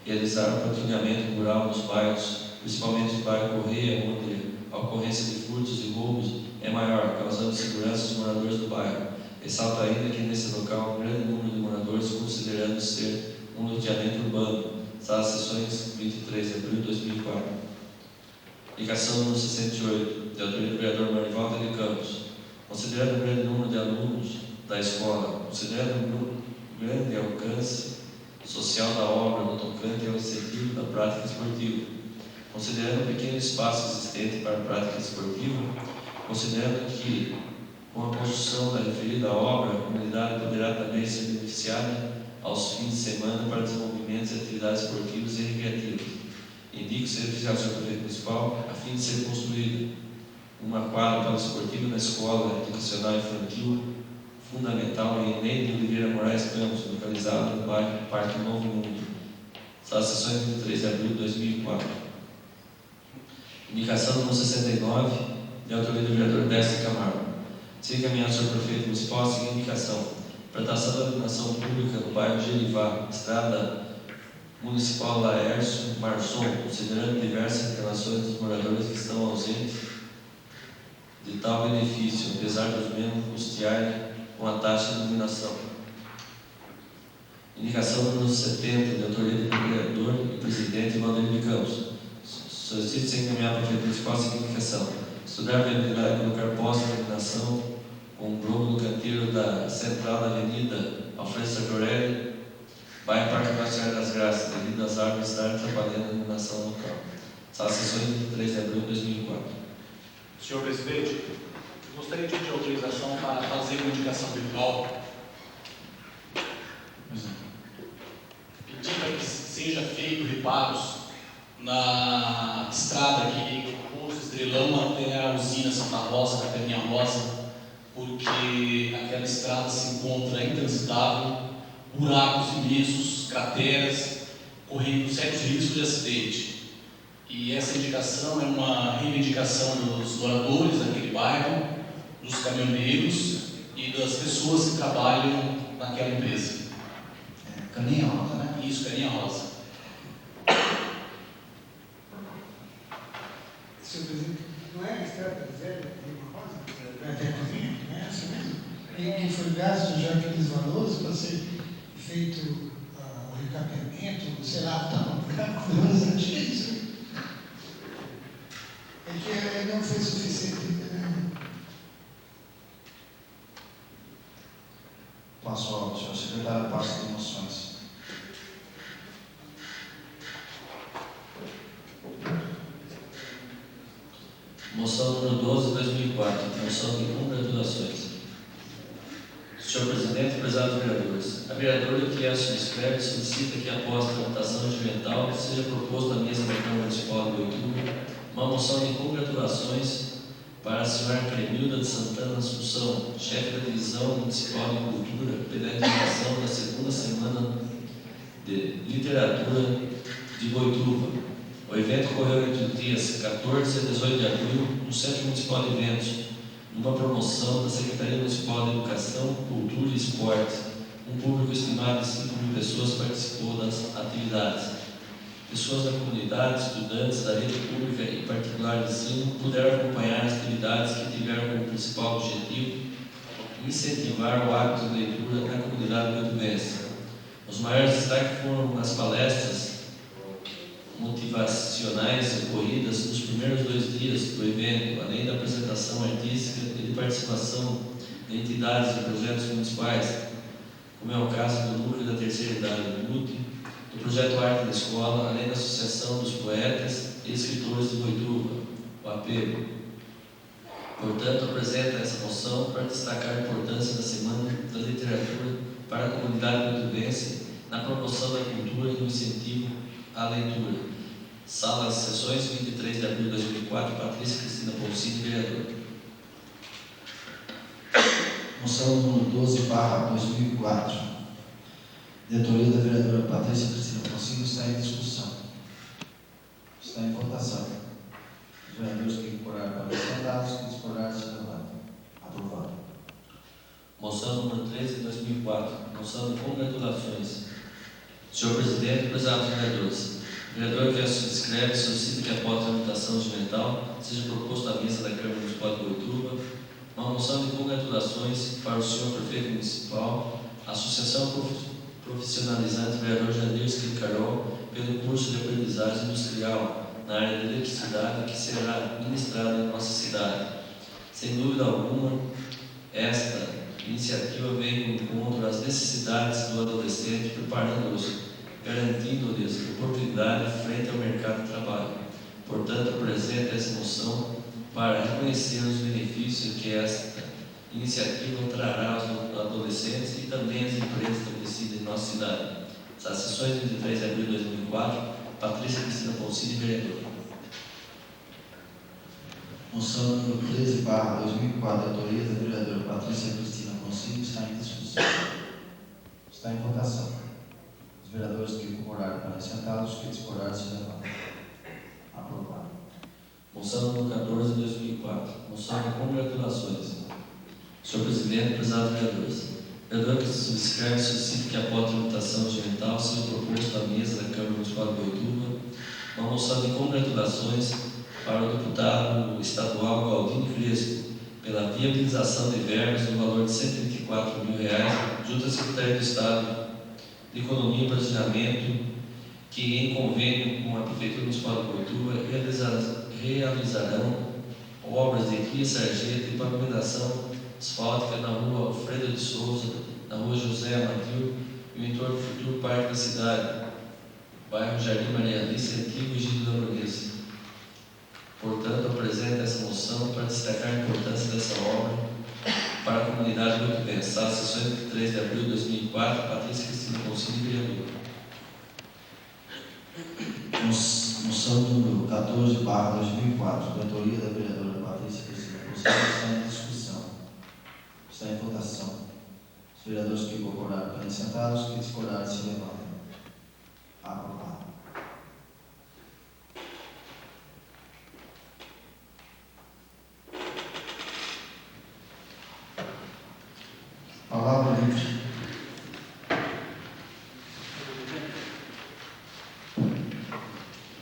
realizar o patrulhamento rural nos bairros, principalmente no bairro Correia, onde a ocorrência de furtos e roubos é maior, causando insegurança aos moradores do bairro. Ressalta ainda que nesse local um grande número de moradores, considerando ser um loteamento urbano. Salas sessões 23 de abril de 2004. Indicação número 68, de autoria do vereador Marivaldo de Campos. Considerando o grande número de alunos da escola, considerando o grande alcance social da obra no tocante ao incentivo da prática esportiva, considerando o pequeno espaço existente para a prática esportiva, considerando que, com a construção da referida obra, a comunidade poderá também ser beneficiada aos fins de semana para desenvolvimentos e atividades esportivas e recreativas. Indico ser oficial do senhor prefeito municipal, a fim de ser construída uma quadra para o esportivo na escola educacional infantil fundamental em Enem de Oliveira Moraes Campos, localizado no bairro Parque Novo Mundo. Salas sessões 23 de abril de 2004. Indicação número 69, de autoria do vereador Bessa Camargo. Se encaminhar ao senhor prefeito municipal a seguinte indicação: implantação da iluminação pública no bairro Gerivá, estrada municipal Laércio Marçom, considerando diversas reclamações dos moradores que estão ausentes de tal benefício, apesar dos mesmos custearem com a taxa de iluminação. Indicação número 70, de autoria do vereador e presidente Valdir de Campos. Solicito ser encaminhado para o prefeito municipal a seguinte indicação: estudar a viabilidade de colocar postos de iluminação com um globo no canteiro da central da avenida Alfredo Sacorelli, bairro Parque Nacional das Graças, devido às árvores estarem atrapalhando a iluminação local. Salas sessões de 23 de abril de 2004. Senhor presidente, eu gostaria de pedir autorização para fazer uma indicação virtual. Pedir para que seja feito reparos na estrada que liga o Poço Estrelão até a usina Santa Rosa, até a Minha Rosa, porque aquela estrada se encontra intransitável, buracos imensos, crateras, correndo sérios riscos de acidente. E essa indicação é uma reivindicação dos moradores daquele bairro, dos caminhoneiros e das pessoas que trabalham naquela empresa. Caninha Rosa, né? Isso, Caninha Rosa. Senhor presidente, não é a estrada zero de uma rosa? É até a cozinha? Não é essa mesmo? E foi gasto já aqueles valores para ser feito o recapeamento, sei lá, tapar coisas antigas. É que não foi suficiente, né? Passo ao senhor secretário, passo de moções. Moção número 12 de 2004, moção de congratulações. Senhor presidente, prezados vereadores, a vereadora que a subscreve solicita que, após a tramitação regimental, seja proposto à mesa da Câmara Municipal de Boituva uma moção de congratulações para a senhora Cremilda de Santana Assunção, chefe da Divisão Municipal de Cultura, pela realização da segunda semana de literatura de Boituva. O evento ocorreu entre os dias 14 a 18 de abril no Centro Municipal de Eventos, numa promoção da Secretaria Municipal de Educação, Cultura e Esporte. Um público estimado de 5.000 pessoas participou das atividades. Pessoas da comunidade, estudantes da rede pública e particular de ensino puderam acompanhar as atividades que tiveram como principal objetivo incentivar o hábito de leitura na comunidade boituvense. Os maiores destaques foram as palestras motivacionais ocorridas nos primeiros 2 dias do evento, além da apresentação artística e de participação de entidades e projetos municipais, como é o caso do Núcleo da Terceira Idade, NUT, do Projeto Arte da Escola, além da Associação dos Poetas e Escritores de Boituva, o APEGO. Portanto, apresenta essa moção para destacar a importância da Semana da Literatura para a comunidade boituvense na promoção da cultura e no incentivo à leitura. Sala de Sessões, 23 de abril de 2004, Patrícia Cristina Poncini, vereadora. Moção número 12/2004, de autoria da vereadora Patrícia Cristina Poncini, está em discussão. Está em votação. Os vereadores que concordaram para sentados, que discordaram se levantam. Aprovado. Moção número 13 de 2004, moção de congratulações. Senhor Presidente, prezados vereadores, o vereador que a subscreve solicita que após a tramitação regimental seja proposto à mesa da Câmara Municipal de Boituva uma moção de congratulações para o senhor prefeito municipal, Associação Profissionalizante Vereador Jandir Carol, pelo curso de aprendizagem industrial na área de eletricidade que será ministrado em nossa cidade. Sem dúvida alguma, esta iniciativa vem ao encontro às necessidades do adolescente, preparando-os, garantindo-lhes oportunidade frente ao mercado de trabalho. Portanto, apresento essa moção para reconhecer os benefícios que esta iniciativa trará aos adolescentes e também às empresas estabelecidas em nossa cidade. As sessões de 23 de abril de 2004, Patrícia Cristina Poncini, vereadora. Moção número 13/2004, de autoria da vereadora Patrícia Cristina Poncini, está em discussão. Está em votação. Os vereadores que concordaram para sentados, que discordaram se levantam. Aprovado. Moção número 14 de 2004, moção de congratulações. Senhor Presidente, prezados vereadores, o vereador que se subscreve solicita que após a tramitação regimental seja proposto à mesa da Câmara Municipal de Boituva uma moção de congratulações para o deputado estadual Galdino Crespo pela viabilização de verbas no valor de R$124 mil junto à Secretaria do Estado de Economia e Planejamento, que em convênio com a Prefeitura Municipal de Boituva realizarão obras de cria sarjeta e pavimentação asfáltica na rua Alfredo de Souza, na rua José Amadil e o entorno do futuro Parque da Cidade, bairro Jardim Maria Alice, antigo Egídio da Brunesa. Portanto, apresento essa moção para destacar a importância dessa obra para a comunidade boituvense. Sala de sessões de 3 de abril de 2004, Patrícia Cristina Poncini, vereadora. Moção número 14/2004, de autoria da vereadora Patrícia Cristina Poncini, está em discussão. Está em votação. Os vereadores que concordaram para sentados, que discordaram se levantem. Aprovado. Palavra livre.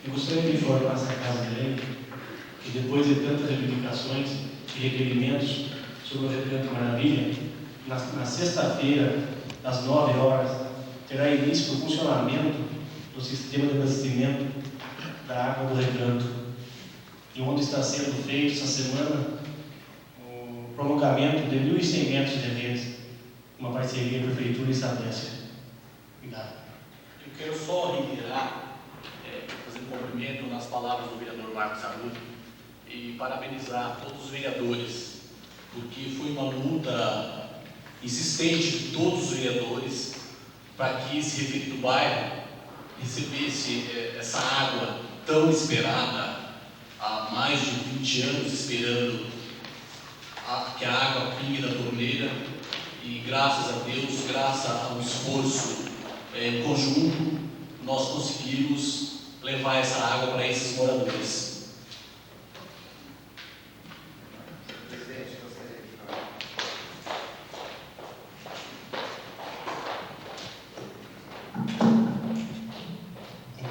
Eu gostaria de informar essa Casa de Lei que depois de tantas reivindicações e requerimentos sobre o Recanto Maravilha, na sexta-feira, às 9 horas, terá início o funcionamento do sistema de abastecimento da água do Recanto, e onde está sendo feito essa semana o prolongamento de 1.100 metros de redes, uma parceria Prefeitura e Sabesp. Obrigado. Eu quero só reiterar, fazer um cumprimento nas palavras do vereador Marcos Arruda e parabenizar todos os vereadores, porque foi uma luta insistente de todos os vereadores para que esse referido bairro recebesse essa água tão esperada, há mais de 20 anos esperando que a água pingue da torneira, e graças a Deus, graças ao esforço conjunto, nós conseguimos levar essa água para esses moradores.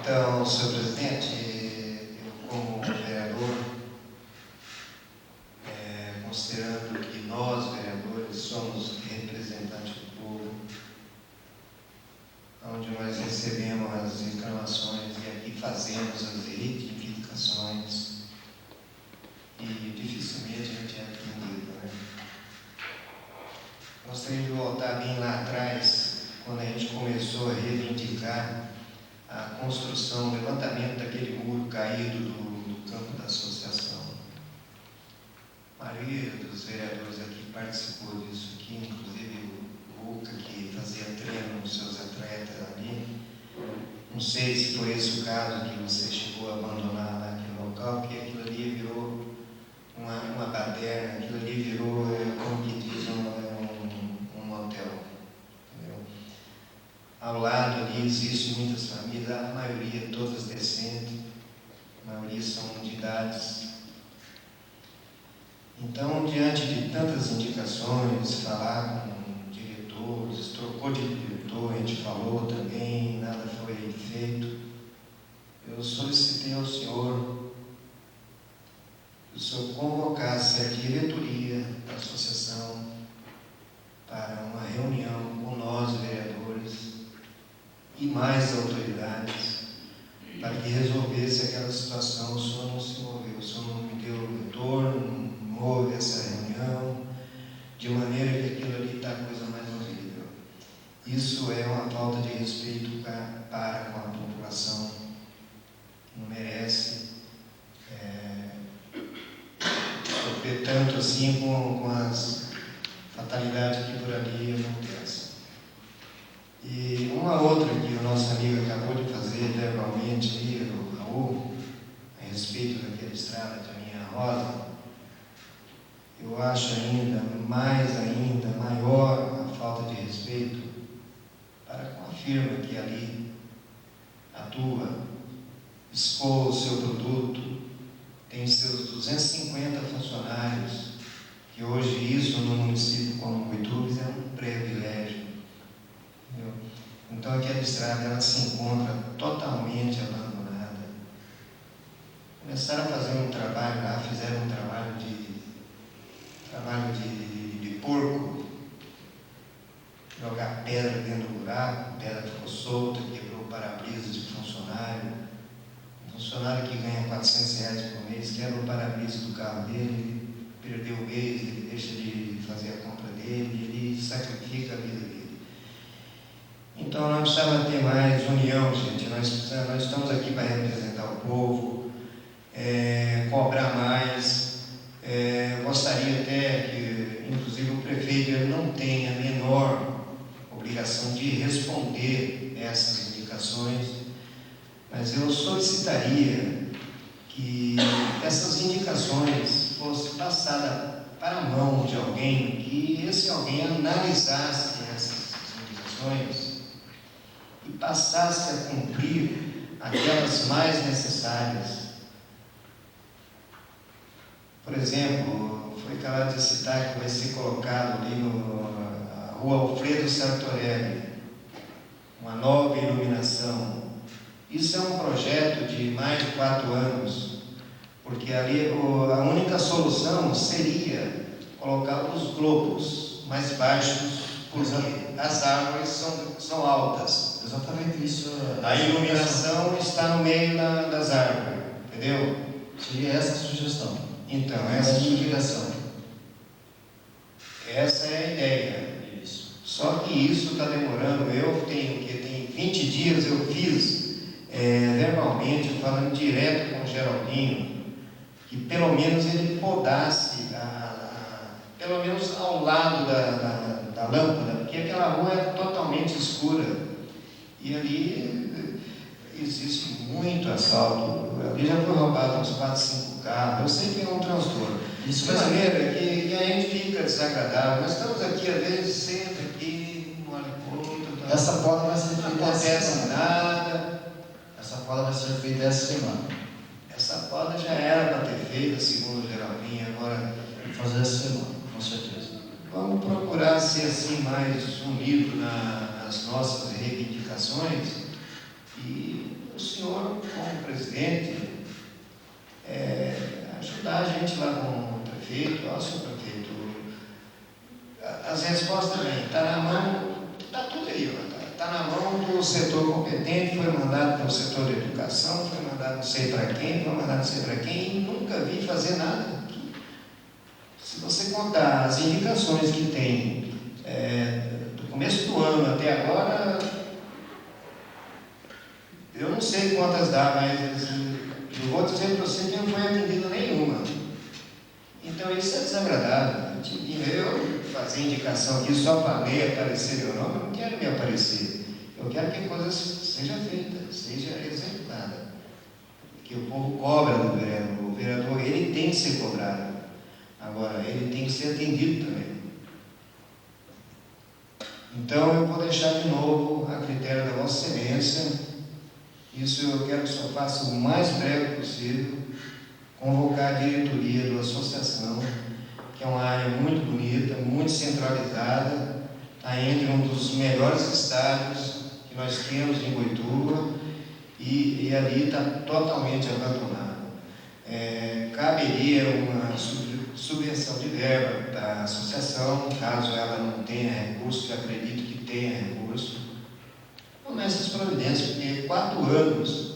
Então, senhor presidente, eu como vereador, considerando que nós, vereadores, somos representantes do povo, onde nós recebemos as reclamações e aqui fazemos as reivindicações, e dificilmente a gente é atendido, né? Gostaria de voltar bem lá atrás, quando a gente começou a reivindicar reconstrução, o levantamento daquele muro caído do campo da associação. A maioria dos vereadores aqui participou disso aqui, inclusive o Luca, que fazia treino nos seus atletas ali. Não sei se foi esse o caso que você chegou a abandonar lá aquele local, porque aquilo ali virou uma baderna, aquilo ali virou, como que diz, um motel. Entendeu? Ao lado ali existem muitas famílias, a maioria todas decentes, a maioria são de idades. Então, diante de tantas indicações, falar com diretores, trocou de diretor, a gente falou também, nada foi feito. Eu solicitei ao senhor que o senhor convocasse a diretoria da associação para uma reunião com nós, vereadores, e mais autoridades, para que resolvesse aquela situação. O senhor não se moveu, o senhor não me deu retorno, não houve essa reunião, de maneira que aquilo ali está a coisa mais horrível. Isso é uma falta de respeito para com a população, não merece sofrer tanto assim com as fatalidades que por ali acontecem. E uma outra que o nosso amigo acabou de fazer verbalmente ali, o Raul, a respeito daquela estrada de Minha Rosa, eu acho ainda maior a falta de respeito para com a firma que ali atua, expôs o seu produto, tem seus 250 funcionários, que hoje isso no município como Muituves é um privilégio. Entendeu? Então aquela estrada ela se encontra totalmente abandonada. Começaram a fazer um trabalho lá, fizeram um trabalho de porco, jogar pedra dentro do buraco, a pedra ficou solta, quebrou o para-brisa de funcionário. Um funcionário que ganha R$400 por mês, quebra o para-brisa do carro dele, perdeu o mês, ele deixa de fazer a compra dele, ele sacrifica a vida dele. Então nós precisamos ter mais união, gente. Nós estamos aqui para representar o povo, cobrar mais. Gostaria até que, inclusive, o prefeito ele não tenha a menor obrigação de responder essas indicações, mas eu solicitaria que essas indicações fossem passadas para a mão de alguém, que esse alguém analisasse essas indicações e passasse a cumprir aquelas mais necessárias. Por exemplo, foi acabado de citar que vai ser colocado ali na Rua Alfredo Sartorelli uma nova iluminação. Isso é um projeto de mais de 4 anos, porque ali a única solução seria colocar os globos mais baixos, porque as árvores são altas. Exatamente isso. A iluminação está no meio das árvores, entendeu? Seria essa a sugestão. Então, essa é a ideia. Isso. Só que isso está demorando. Tem 20 dias eu fiz verbalmente, falando direto com o Geraldinho, que pelo menos ele podasse, pelo menos ao lado da lâmpada, porque aquela rua é totalmente escura. E ali existe muito assalto. Ali já foi roubado uns 4, 5 carros. Eu sei que é um transtorno. Isso de maneira que a gente fica desagradável. Nós estamos aqui, às vezes, senta aqui, um olha para o outro. Essa poda vai ser feita não acontece nada. Essa poda vai ser feita essa semana. Essa poda já era para ter feita, segundo o Geraldinho, agora... Fazer essa semana, com certeza. Vamos procurar ser assim mais unido nas nossas reivindicações e o senhor, como presidente, ajudar a gente lá com o prefeito. Ó, senhor prefeito, as respostas vêm, está na mão, está tudo aí, está na mão do setor competente, foi mandado para o setor de educação, foi mandado não sei para quem, foi mandado não sei para quem, e nunca vi fazer nada. Se você contar as indicações que tem do começo do ano até agora, Eu não sei quantas dá, mas eu vou dizer para você que não foi atendida nenhuma. Então isso é desagradável. Eu fazer indicação aqui só para ler, aparecer meu nome, eu não quero me aparecer. Eu quero que a coisa seja feita, seja executada. Que o povo cobra do vereador. O vereador, ele tem que ser cobrado. Agora, ele tem que ser atendido também. Então, eu vou deixar de novo a critério da Vossa Excelência. Isso eu quero que o senhor faça o mais breve possível, convocar a diretoria da associação, que é uma área muito bonita, muito centralizada, está entre um dos melhores estádios que nós temos em Boituva, e ali está totalmente abandonado. Caberia uma subvenção de verba da associação, caso ela não tenha recurso, que eu acredito que tenha recurso. Então, essas providências, porque 4 anos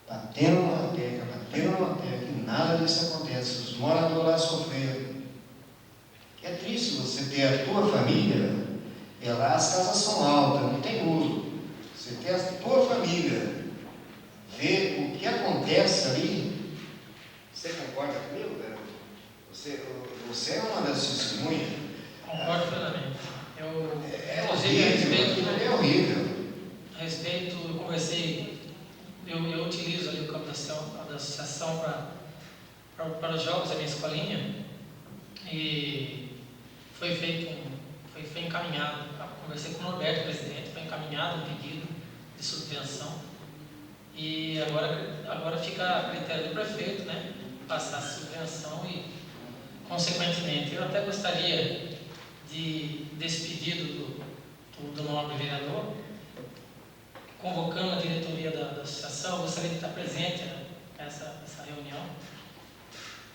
batendo uma tecla, e nada disso acontece. Os moradores lá sofreram. É triste você ter a tua família, e lá as casas são altas, não tem muro. Você ter a tua família, ver o que acontece ali. Você concorda comigo, velho? Você é uma das testemunhas. Concordo plenamente. É horrível. A respeito, eu conversei, eu utilizo ali o campo da associação para os jogos da minha escolinha, e foi encaminhado, conversei com o Norberto, presidente, foi encaminhado um pedido de subvenção, e agora fica a critério do prefeito, né, passar a subvenção e, consequentemente, eu até gostaria desse pedido do nobre vereador, convocando a diretoria da associação, eu gostaria de estar presente nessa reunião,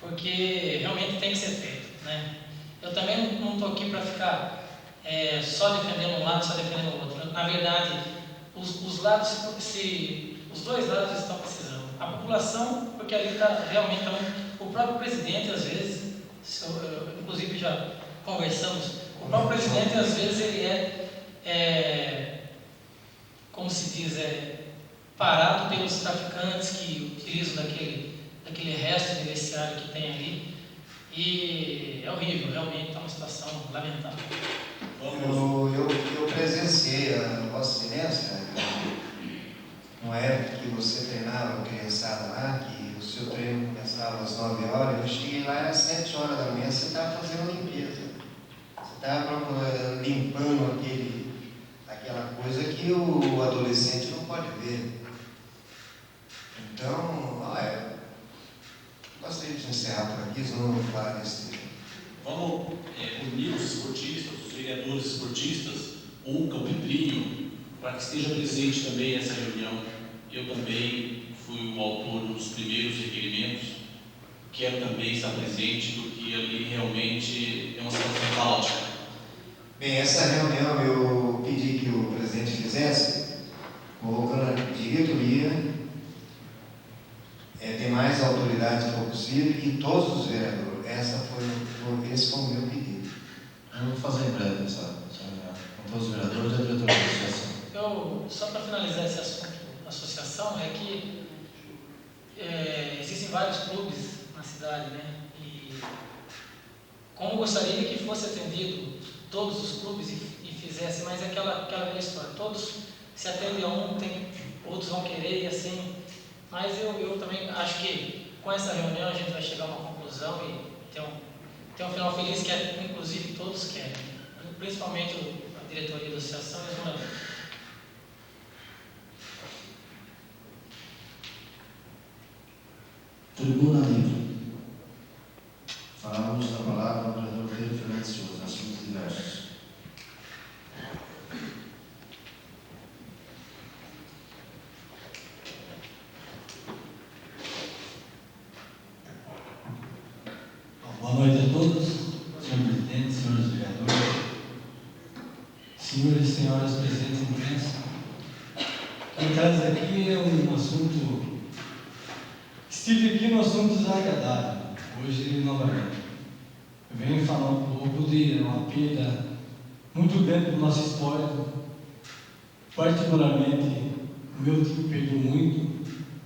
porque realmente tem que ser feito, né? Eu também não estou aqui para ficar só defendendo um lado, só defendendo o outro. Na verdade, os lados, os dois lados estão precisando. A população, porque ali está realmente o próprio presidente, às vezes, inclusive já conversamos, o próprio presidente, às vezes, ele como se diz, parado pelos traficantes que utilizam daquele resto de vestiário que tem ali, e é horrível, realmente é uma situação lamentável. Eu presenciei a Vossa Excelência, numa época que você treinava a criançada lá, que o seu treino começava às 9 horas, eu cheguei lá às 7 horas da manhã, você estava fazendo limpeza, você estava limpando aquela coisa que o adolescente não pode ver. Então, gostaria de encerrar por aqui, senão não vou falar desse tema. Vamos unir os esportistas, os vereadores esportistas, ou o Campetrinho, para que esteja presente também essa reunião. Eu também fui o autor dos primeiros requerimentos, quero também estar presente, porque ali realmente é uma situação caótica. Bem, essa reunião eu pedi que o presidente fizesse, colocando a diretoria, demais autoridades que for possível e todos os vereadores. Esse foi o meu pedido. Eu vou fazer em breve essa reunião com todos os vereadores e a diretoria da associação. Só para finalizar esse assunto da associação, é que existem vários clubes na cidade, né? E como gostaria que fosse atendido todos os clubes e fizesse, mas é aquela velha história, todos se atendem a um, outros vão querer e assim, mas eu também acho que com essa reunião a gente vai chegar a uma conclusão e ter um final feliz, que inclusive todos querem, principalmente a diretoria da associação e os moradores. Tribuna livre. Falamos da palavra ao vereador Pedro Fernandes Souza, assuntos diversos. Boa noite a todos, senhor presidente, senhores vereadores, senhores e senhoras presentes em imprensa. Quem traz aqui é um assunto. Estive aqui no assunto desagradável, hoje novamente. Eu venho falar um pouco de uma perda muito grande do nosso histórico, particularmente o meu time perdeu muito.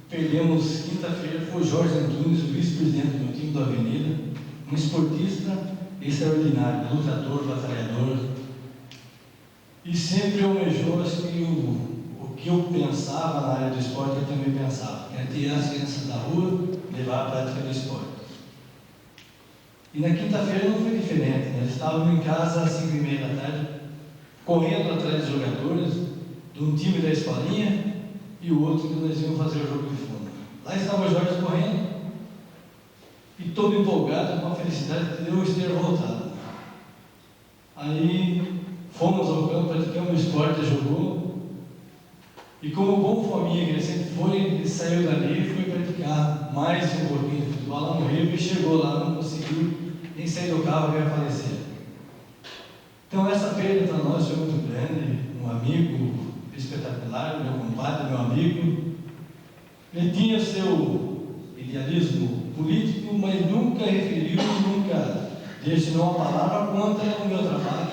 Perdemos quinta-feira, foi o Jorge Antunes, o vice-presidente do meu time da Avenida, um esportista extraordinário, lutador, batalhador, e sempre almejou, acho que o que eu pensava na área do esporte, eu também pensava, que era tirar as crianças da rua, levar a prática do esporte. E na quinta-feira não foi diferente, né? Eles estavam em casa às 5h30, correndo atrás de jogadores, de um time da escolinha e o outro que nós íamos fazer o jogo de fundo. Lá estava o Jorge correndo e todo empolgado, com a felicidade de eu ter voltado. Aí fomos ao campo, praticamos o esporte, jogou, e como bom fominha que ele sempre foi, ele saiu dali e foi praticar mais um pouquinho de futebol lá no Rio e chegou lá, não conseguiu nem sair do carro, veio a falecer. Então essa perda para nós foi muito grande, um amigo espetacular, meu compadre, meu amigo. Ele tinha seu idealismo político, mas nunca referiu, nunca destinou uma palavra contra o meu trabalho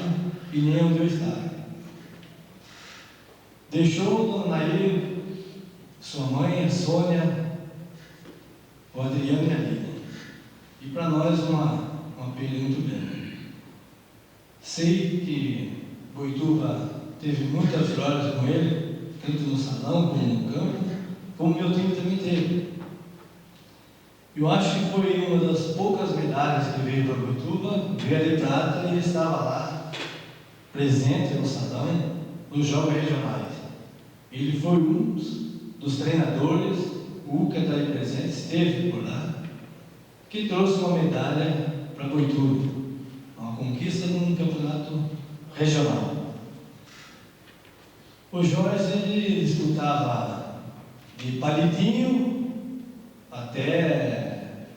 e nem onde eu estava. Deixou Dona Nair, sua mãe, a Sônia, o Adriano e a Lina. E para nós uma perda muito grande. Sei que Boituva teve muitas glórias com ele, tanto no salão como no campo, como meu time também teve. Eu acho que foi uma das poucas medalhas que veio para Boituva, veio de prata, e ele estava lá, presente no salão, nos jogos regionais. Ele foi um dos treinadores, o Uca está aí presente, esteve por lá, que trouxe uma medalha para Boituva, uma conquista num campeonato regional. O Jorge, ele disputava de palitinho até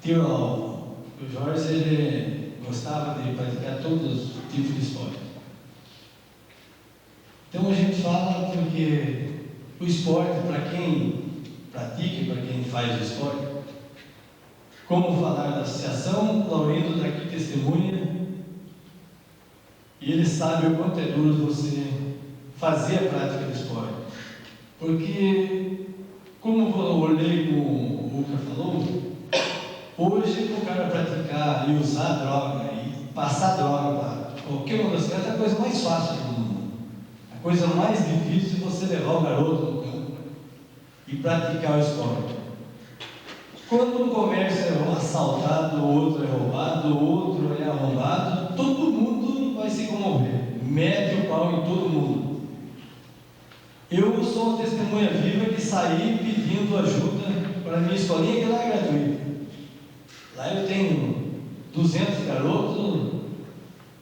tiro ao alvo. O Jorge, ele gostava de praticar todos os tipos de esporte. Então a gente fala porque o esporte, para quem pratica, para quem faz o esporte, como falar da associação, o Laurindo daqui testemunha, e ele sabe o quanto é duro você fazer a prática do esporte. Porque, como eu olhei como o Luca falou, hoje o cara praticar e usar droga e passar droga para qualquer uma das coisas é a coisa mais fácil do mundo. A coisa mais difícil é você levar o garoto no campo e praticar o esporte. Quando um comércio é assaltado, o outro é roubado, o outro é arrombado, todo mundo vai se comover. Mete o pau em todo mundo. Eu sou uma testemunha viva que saí pedindo ajuda para a minha escolinha, que lá é gratuita. Lá eu tenho 200 garotos,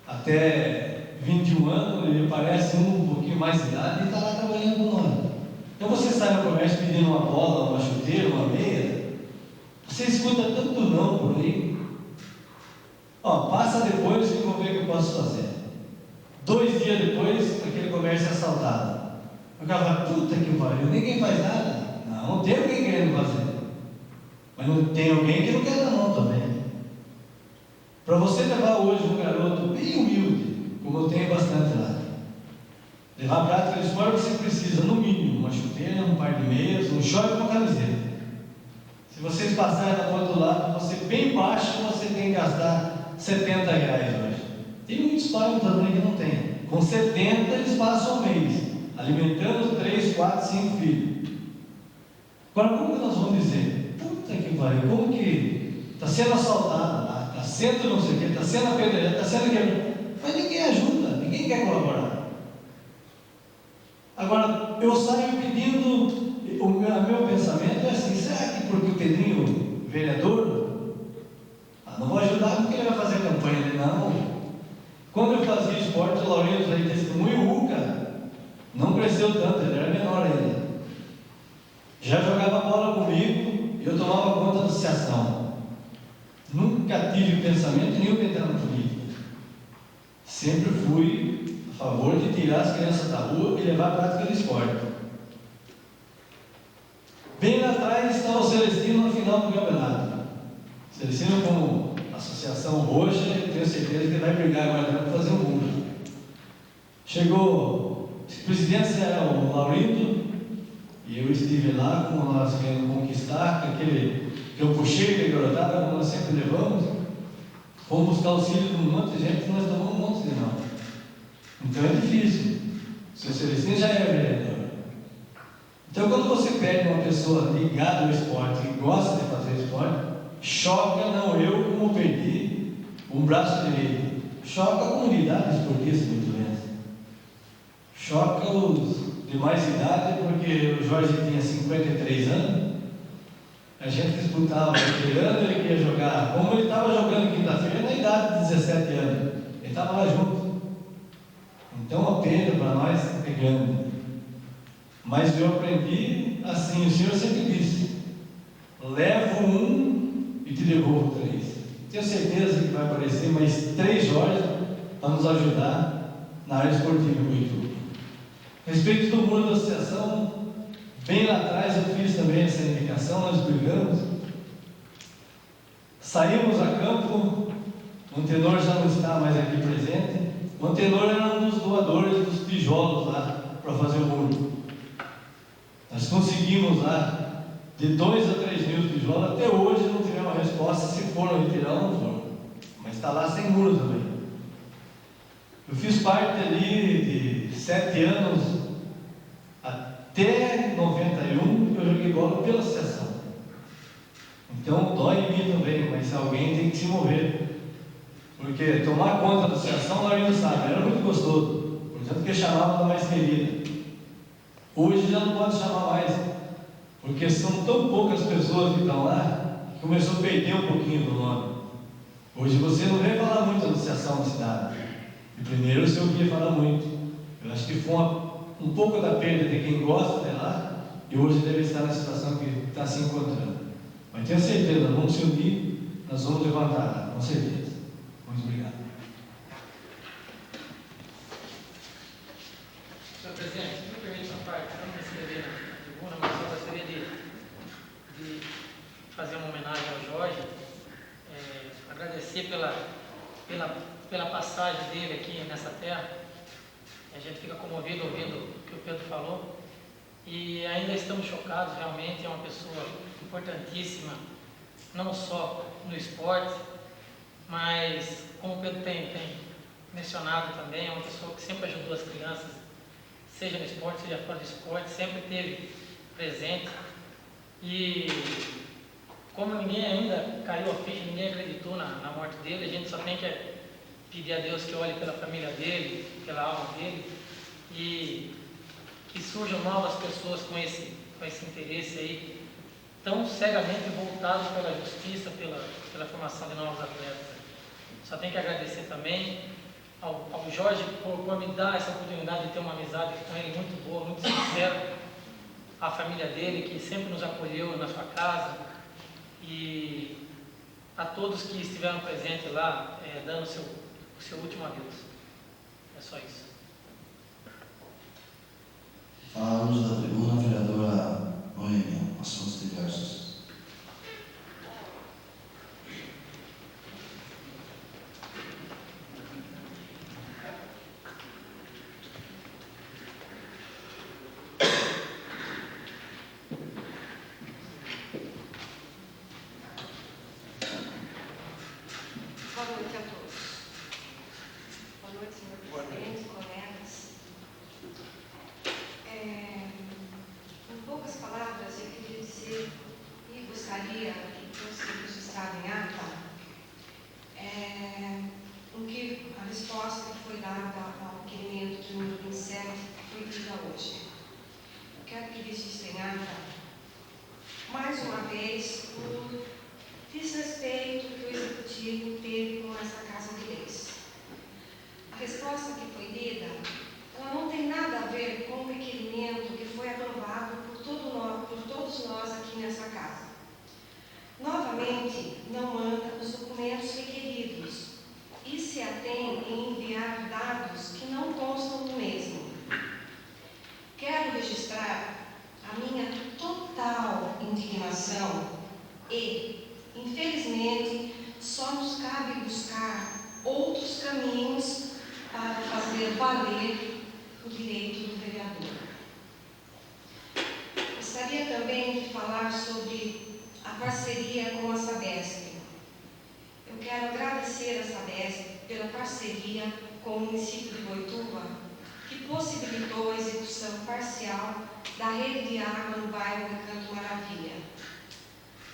até 21 anos, ele parece um pouquinho mais de idade, e está lá trabalhando com nós. Então você sai no comércio pedindo uma bola, uma chuteira, uma meia, você escuta tanto não por aí. Ó, passa depois e vou ver o que eu posso fazer. 2 dias depois, aquele comércio é assaltado. O cara fala, puta que pariu, ninguém faz nada. Não tem alguém querendo fazer. Mas não tem alguém que não quer dar mão também. Para você levar hoje um garoto bem humilde, como eu tenho bastante lá, levar a prática de esporte, você precisa, no mínimo, uma chuteira, um par de meias, um short e uma camiseta. Se vocês passarem lá do outro lado, você bem baixo, você tem que gastar R$70 hoje. Tem muitos pais também que não tem. Com 70 eles passam um mês, alimentando 3, 4, 5 filhos. Agora, como que nós vamos dizer? Puta que pariu, como que está sendo assaltado lá, está sendo não sei o que, está sendo apedrejado, está sendo quebrado. Mas ninguém ajuda, ninguém quer colaborar. Agora, eu saio pedindo, o meu pensamento é assim, será que porque o Pedrinho, vereador, não vou ajudar porque ele vai fazer campanha dele, não. Quando eu fazia esporte, o Laurindo aí testemunho, o Uca não cresceu tanto, ele era menor ainda. Já jogava bola comigo e eu tomava conta da associação. Nunca tive pensamento nenhum de entrar na política. Sempre fui a favor de tirar as crianças da rua e levar a prática do esporte. Bem lá atrás estava o Celestino no final do campeonato. Celestino, como associação roxa, eu tenho certeza que ele vai brigar agora para fazer um mundo. Chegou presidentes eram o Laurindo, e eu estive lá, como nós queremos conquistar, com aquele campo cheio de garotada, como nós sempre levamos. Fomos buscar auxílio de um monte de gente, nós tomamos um monte de não. Então é difícil. O seu Celestino já é vereador. Então, quando você pede uma pessoa ligada ao esporte, que gosta de fazer esporte, choca não eu como perdi um braço direito, choca a comunidade esportista muito menos. Choca os de mais idade, porque o Jorge tinha 53 anos, a gente disputava veterano, ele queria jogar, como ele estava jogando quinta-feira, na idade de 17 anos, ele estava lá junto. Então a perda para nós é grande. Mas eu aprendi assim, o Senhor sempre disse: levo um e te devolvo 3. Tenho certeza que vai aparecer mais 3 Jorge para nos ajudar na área esportiva do Ituba. A respeito do muro da associação, bem lá atrás eu fiz também essa indicação, nós brigamos. Saímos a campo, o Antenor já não está mais aqui presente. O Antenor era um dos doadores dos tijolos lá para fazer o muro. Nós conseguimos lá de 2 a 3 mil tijolos, até hoje não tivemos uma resposta se foram retirar ou não foram. Mas está lá sem muro também. Eu fiz parte ali de 7 anos até 91, eu joguei bola pela associação. Então dói em mim também, mas alguém tem que se mover. Porque tomar conta da associação, nós não sabe, era muito gostoso. Portanto, que chamava da mais querida. Hoje já não pode chamar mais, porque são tão poucas pessoas que estão lá, que começou a perder um pouquinho do nome. Hoje você não vem falar muito da associação da cidade. E primeiro o senhor queria falar muito. Eu acho que foi um pouco da perda de quem gosta de lá, e hoje deve estar na situação que está se encontrando. Mas tenho certeza, nós vamos se unir, nós vamos levantar lá, com certeza. Muito obrigado. Senhor presidente, me permite uma parte, não me inscrever na tribuna, mas eu gostaria de fazer uma homenagem ao Jorge, agradecer pela passagem dele aqui nessa terra. A gente fica comovido ouvindo o que o Pedro falou e ainda estamos chocados. Realmente é uma pessoa importantíssima, não só no esporte, mas como o Pedro tem mencionado também, é uma pessoa que sempre ajudou as crianças, seja no esporte, seja fora do esporte, sempre esteve presente. E como ninguém ainda caiu a ficha, ninguém acreditou na morte dele, a gente só tem que pedir a Deus que olhe pela família dele, pela alma dele, e que surjam novas pessoas com esse interesse aí, tão cegamente voltado pela justiça, pela formação de novos atletas. Só tem que agradecer também ao Jorge por me dar essa oportunidade de ter uma amizade com ele muito boa, muito sincera, a família dele, que sempre nos acolheu na sua casa, e a todos que estiveram presentes lá, dando o seu último adeus. É só isso. Falamos da tribuna, a vereadora Noêmia, assuntos diversos. Boa noite a todos. Boa noite, senhor presidente, colegas. Em poucas palavras, eu queria dizer e gostaria que fosse registrado em ata a resposta que foi dada ao requerimento de número 27, que foi dita hoje. Eu quero que registre em ata, mais uma vez, o desrespeito que o Executivo teve com essa Casa de Leis. A resposta que foi lida, ela não tem nada a ver com o requerimento que foi aprovado por todos nós aqui nessa Casa. Novamente, não manda os documentos requeridos e se atém em enviar dados que não constam no mesmo. Quero registrar a minha total indignação e, infelizmente, só nos cabe buscar outros caminhos para fazer valer o direito do vereador. Gostaria também de falar sobre a parceria com a Sabesp. Eu quero agradecer a Sabesp pela parceria com o município de Boituva, que possibilitou a execução parcial da rede de água no bairro Recanto Maravilha.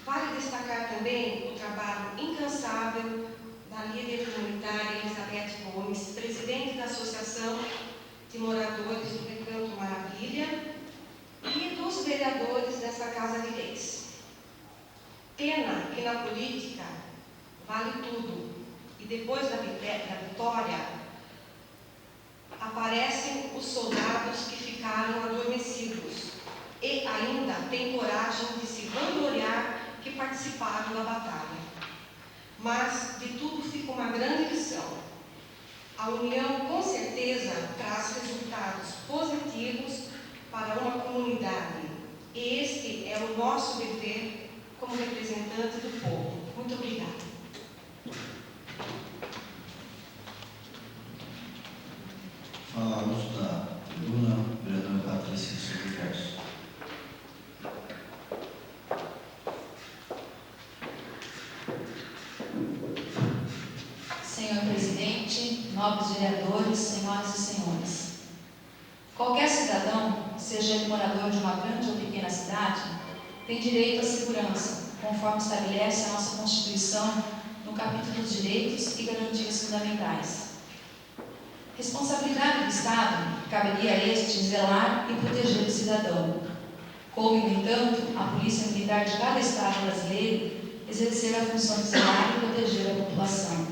Vale destacar também o trabalho incansável da líder comunitária Elizabeth Gomes, presidente da Associação de Moradores do Recanto Maravilha, e dos vereadores dessa Casa de Leis. Pena que na política vale tudo, e depois da vitória aparecem os soldados que ficaram adormecidos e ainda têm coragem de se vangloriar que participaram da batalha. Mas de tudo fica uma grande lição. A união com certeza traz resultados positivos para uma comunidade. E este é o nosso dever como representante do povo. Muito obrigada. Falamos da tribuna, vereadora Patrícia Silva. Senhor presidente, nobres vereadores, senhoras e senhores. Qualquer cidadão, seja ele morador de uma grande ou pequena cidade, tem direito à segurança, conforme estabelece a nossa Constituição no capítulo dos direitos e garantias fundamentais. Responsabilidade do Estado caberia a este zelar e proteger o cidadão. Coube, no entanto, a Polícia Militar de cada Estado brasileiro exercer a função de zelar e proteger a população.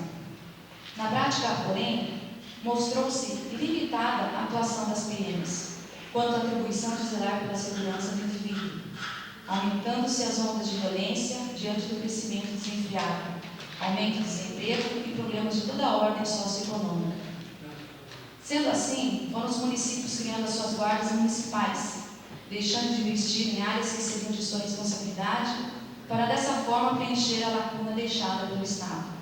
Na prática, porém, mostrou-se limitada a atuação das PMs, quanto à atribuição de zelar pela segurança do indivíduo, aumentando-se as ondas de violência diante do crescimento desenfreado, aumento do desemprego e problemas de toda a ordem socioeconômica. Sendo assim, foram os municípios criando as suas guardas municipais, deixando de investir em áreas que seriam de sua responsabilidade, para dessa forma preencher a lacuna deixada pelo Estado.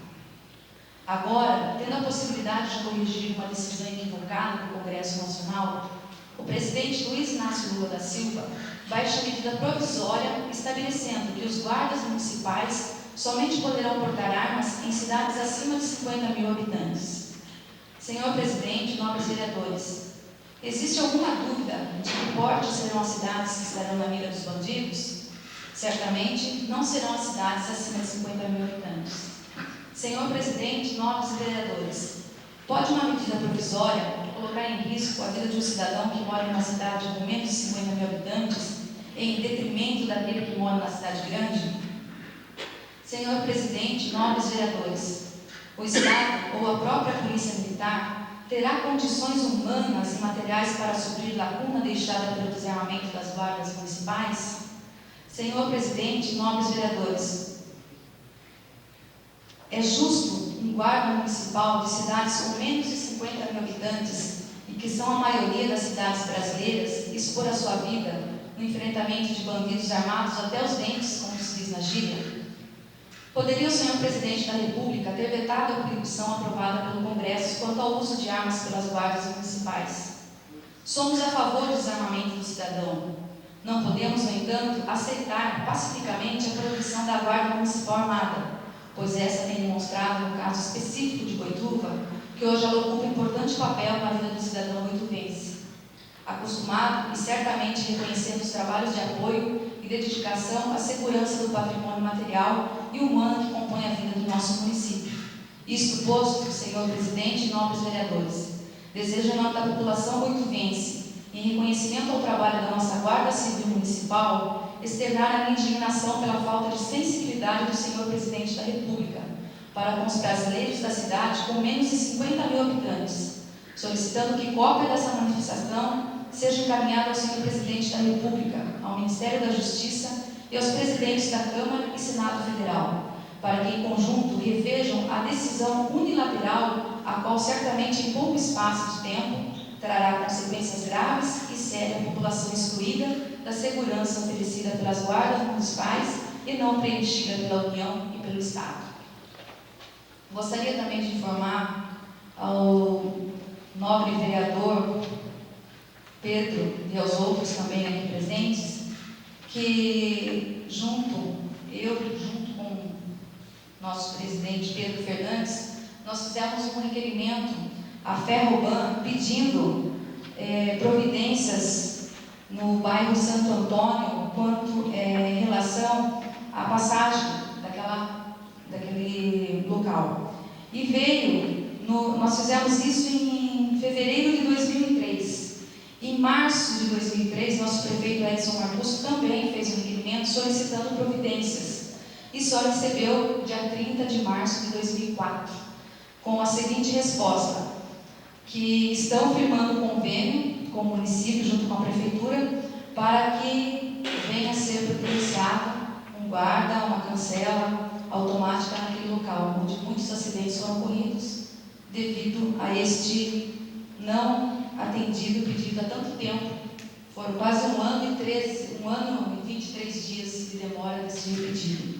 Agora, tendo a possibilidade de corrigir uma decisão equivocada do Congresso Nacional, o presidente Luiz Inácio Lula da Silva baixa a medida provisória estabelecendo que os guardas municipais somente poderão portar armas em cidades acima de 50 mil habitantes. Senhor presidente, nobres vereadores, existe alguma dúvida de que porte serão as cidades que estarão na mira dos bandidos? Certamente não serão as cidades acima de 50 mil habitantes. Senhor presidente, nobres vereadores, pode uma medida provisória colocar em risco a vida de um cidadão que mora em uma cidade com menos de 50 mil habitantes em detrimento daquele que mora na cidade grande? Senhor presidente, nobres vereadores, o Estado ou a própria Polícia Militar terá condições humanas e materiais para suprir lacuna deixada pelo desarmamento das guardas municipais? Senhor presidente, nobres vereadores, é justo um guarda municipal de cidades com menos de 50 mil habitantes e que são a maioria das cidades brasileiras expor a sua vida no enfrentamento de bandidos armados até os dentes, como se diz na gíria? Poderia o senhor presidente da República ter vetado a proibição aprovada pelo Congresso quanto ao uso de armas pelas guardas municipais? Somos a favor do desarmamento do cidadão. Não podemos, no entanto, aceitar pacificamente a proibição da Guarda Municipal Armada, pois essa tem demonstrado, no caso específico de Boituva, que hoje ela ocupa um importante papel na vida do cidadão boituvense. Acostumado e certamente reconhecendo os trabalhos de apoio e dedicação à segurança do patrimônio material e humano que compõe a vida do nosso município. Isto posto, senhor presidente e nobres vereadores, desejo em nome da população boituvense, em reconhecimento ao trabalho da nossa Guarda Civil Municipal, externar a minha indignação pela falta de sensibilidade do senhor presidente da República para com os brasileiros da cidade com menos de 50 mil habitantes, solicitando que cópia dessa manifestação seja encaminhada ao senhor presidente da República, ao Ministério da Justiça e aos presidentes da Câmara e Senado Federal, para que em conjunto revejam a decisão unilateral, a qual certamente em pouco espaço de tempo trará consequências graves e sérias à população excluída da segurança oferecida pelas guardas municipais e não preenchida pela União e pelo Estado. Gostaria também de informar ao nobre vereador Pedro e aos outros também aqui presentes, que junto com nosso presidente Pedro Fernandes, nós fizemos um requerimento à Ferroban pedindo providências no bairro Santo Antônio quanto em relação à passagem daquele local. E nós fizemos isso em fevereiro de 2003. Em março de 2003, nosso prefeito Edson Marcus também fez um requerimento solicitando providências e só recebeu dia 30 de março de 2004, com a seguinte resposta: que estão firmando um convênio com o município junto com a prefeitura para que venha a ser providenciado um guarda, uma cancela automática naquele local, onde muitos acidentes foram ocorridos devido a este não atendido pedido há tanto tempo. Foram quase um ano e 23 dias de demora desse pedido.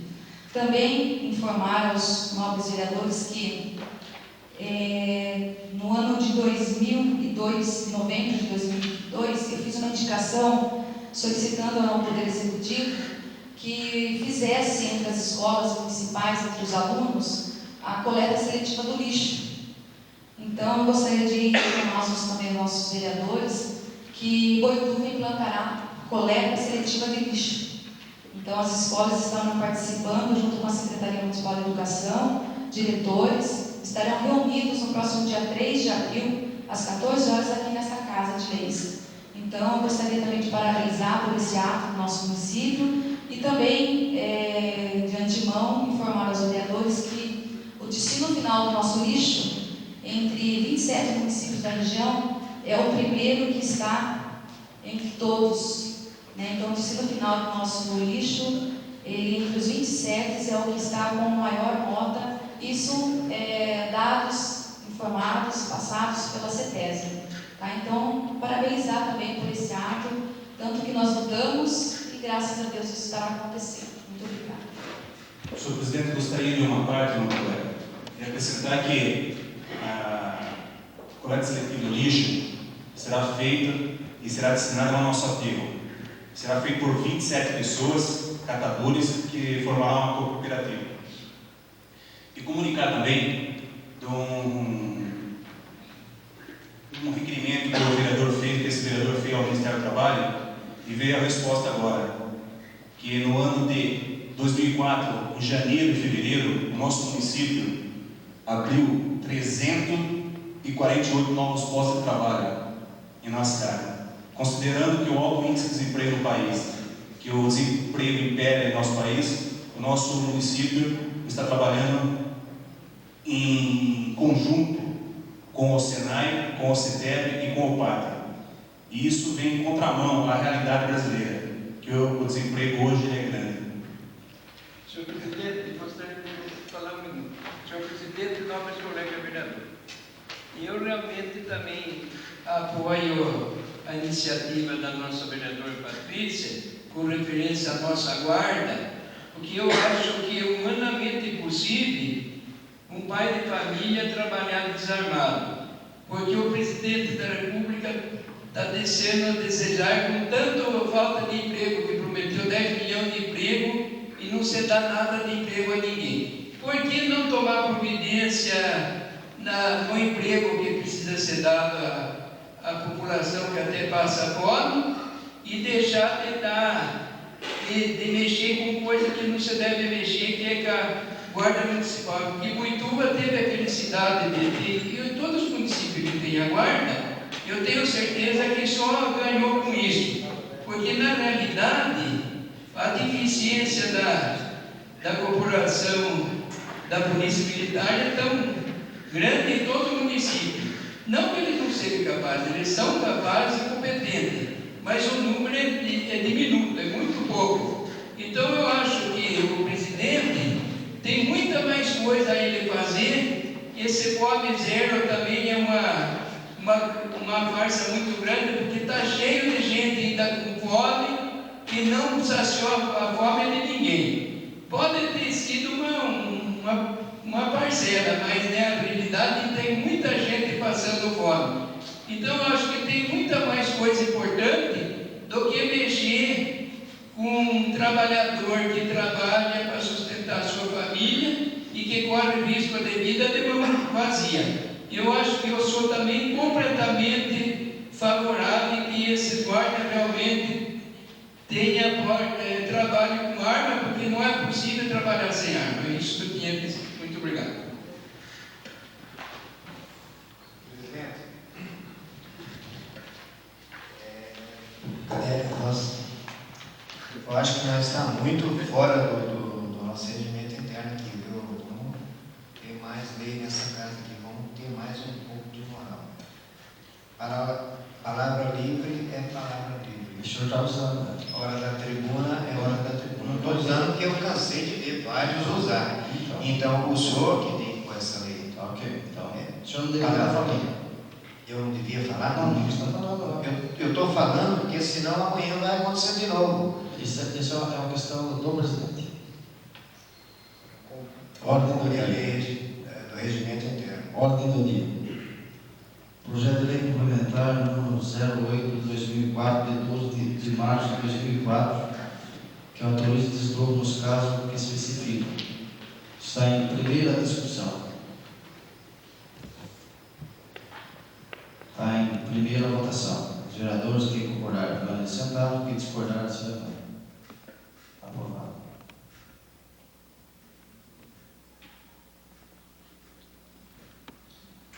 Também informar aos nobres vereadores que no ano de 2002, em novembro de 2002, eu fiz uma indicação solicitando ao Poder Executivo que fizesse entre as escolas municipais, entre os alunos, a coleta seletiva do lixo. Então, eu gostaria de informar também nossos vereadores que Boituva implantará coleta seletiva de lixo. Então, as escolas estão participando junto com a Secretaria Municipal de Educação, diretores, estarão reunidos no próximo dia 3 de abril, às 14 horas, aqui nesta Casa de Leis. Então, eu gostaria também de parabenizar por esse ato do nosso município e também, de antemão, informar aos vereadores que o destino final do nosso lixo, entre 27 municípios da região, é o primeiro que está entre todos, né? Então, o destino final do nosso lixo, entre os 27, é o que está com maior nota. Isso dados informados, passados pela CETESB. Tá? Então, parabenizar também por esse ato, tanto que nós lutamos e, graças a Deus, isso estará acontecendo. Muito obrigada. Senhor presidente, gostaria de uma parte, meu colega, e acrescentar que a coleta seletiva do lixo será feita e será destinada ao nosso aterro. Será feito por 27 pessoas, catadores, que formarão uma cooperativa. E comunicar também de um requerimento que o vereador fez, que esse vereador fez ao Ministério do Trabalho, e veio a resposta agora, que no ano de 2004, em janeiro e fevereiro, o nosso município abriu 348 novos postos de trabalho em nossa cidade, considerando que o alto índice de desemprego no país, que o desemprego impera em nosso país, o nosso município está trabalhando em conjunto com o Senai, com o CETEB e com o PATRA. E isso vem em contramão à realidade brasileira, que o desemprego hoje é grande. Senhor presidente, gostaria de falar um minuto. Senhor presidente, nobres colegas vereadores, eu realmente também apoio a iniciativa da nossa vereadora Patrícia com referência à nossa guarda, porque eu acho que é humanamente impossível um pai de família trabalhar desarmado, porque o presidente da República está descendo a desejar, com tanta falta de emprego, que prometeu 10 milhões de emprego e não se dá nada de emprego a ninguém. Por que não tomar providência no emprego que precisa ser dado à população que até passa fome e deixar de mexer com coisa que não se deve mexer, que é com a guarda municipal? Porque Boituva teve a felicidade e todos os municípios que têm a guarda, eu tenho certeza que só ganhou com isso, porque na realidade a deficiência da corporação da Polícia Militar é tão grande em todo o município. Não que eles não sejam capazes, eles são capazes e competentes, mas o número é diminuto, é muito pouco. Então eu acho que o presidente tem muita mais coisa a ele fazer. Esse fome zero também é uma farsa muito grande, porque está cheio de gente ainda com fome e não saciou a fome de ninguém. Pode ter sido uma parcela, mas na realidade tem muita gente passando fome. Então, eu acho que tem muita mais coisa importante do que mexer com um trabalhador que trabalha para sustentar a sua família e que corre risco de vida de mão vazia. Eu acho que eu sou também completamente favorável que esse guarda realmente tenha trabalho com arma, porque não é possível trabalhar sem arma. É isso que eu tinha que dizer. Muito obrigado. Eu acho que nós estamos muito fora do nosso regimento interno aqui, viu? Vamos ter mais lei nessa casa aqui, vamos ter mais um pouco de moral. Palavra livre é palavra livre. O senhor está usando. Hora da tribuna é hora da tribuna. Não estou usando porque eu cansei de ver vários usar. Então, o senhor que tem com essa lei. Ok, então. O senhor não deveria falar. Eu não devia falar? Não, não está falando. Eu estou falando porque senão amanhã vai acontecer de novo. Isso é uma questão do presidente. Ordem do dia. Do regimento interno. Ordem do dia. Projeto de Lei Complementar número 08/2004, de 12 de março de 2004, que autoriza desdobro nos casos que especifica. Está em primeira discussão. Está em primeira votação. Os vereadores que concordarem permanecerem sentados, que discordarem se levantam. Aprovado.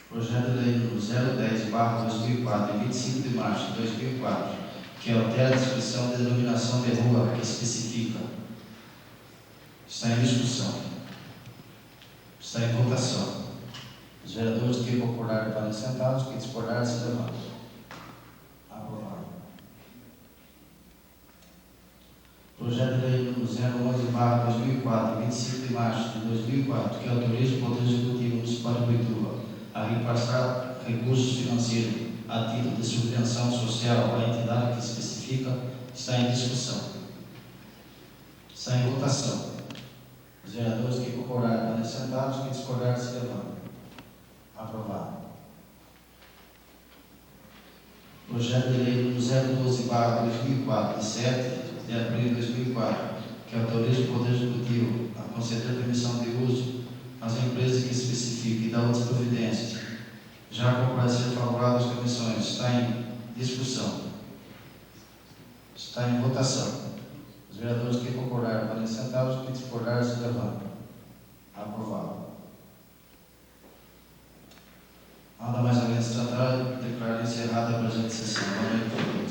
Projeto de Lei número 010/2004, de 25 de março de 2004, que altera a descrição de denominação de rua que especifica. Está em discussão. Está em votação. Os vereadores que concordarem permanecerem sentados, que discordarem se levantam. Aprovado. Projeto de Lei número 011/2004, de 25 de março de 2004, que autoriza o Poder Executivo Municipal de Boituva a repassar recursos financeiros a título de subvenção social à entidade que especifica, está em discussão. Está em votação. Os vereadores que concordarem permanecerem sentados, que discordarem se levantam. Aprovado. Projeto de Lei número 012/2004, de 7 de abril de 2004, que autoriza o Poder Executivo a conceder permissão de uso às empresas que especificam e dá outras providências, já com parecer favorável às comissões. Está em discussão. Está em votação. Os vereadores que concordarem permanecerem sentados, que discordarem se levantam. Aprovado. Nada mais alguém se tratar, declaro encerrada a presente sessão. Boa noite a todos.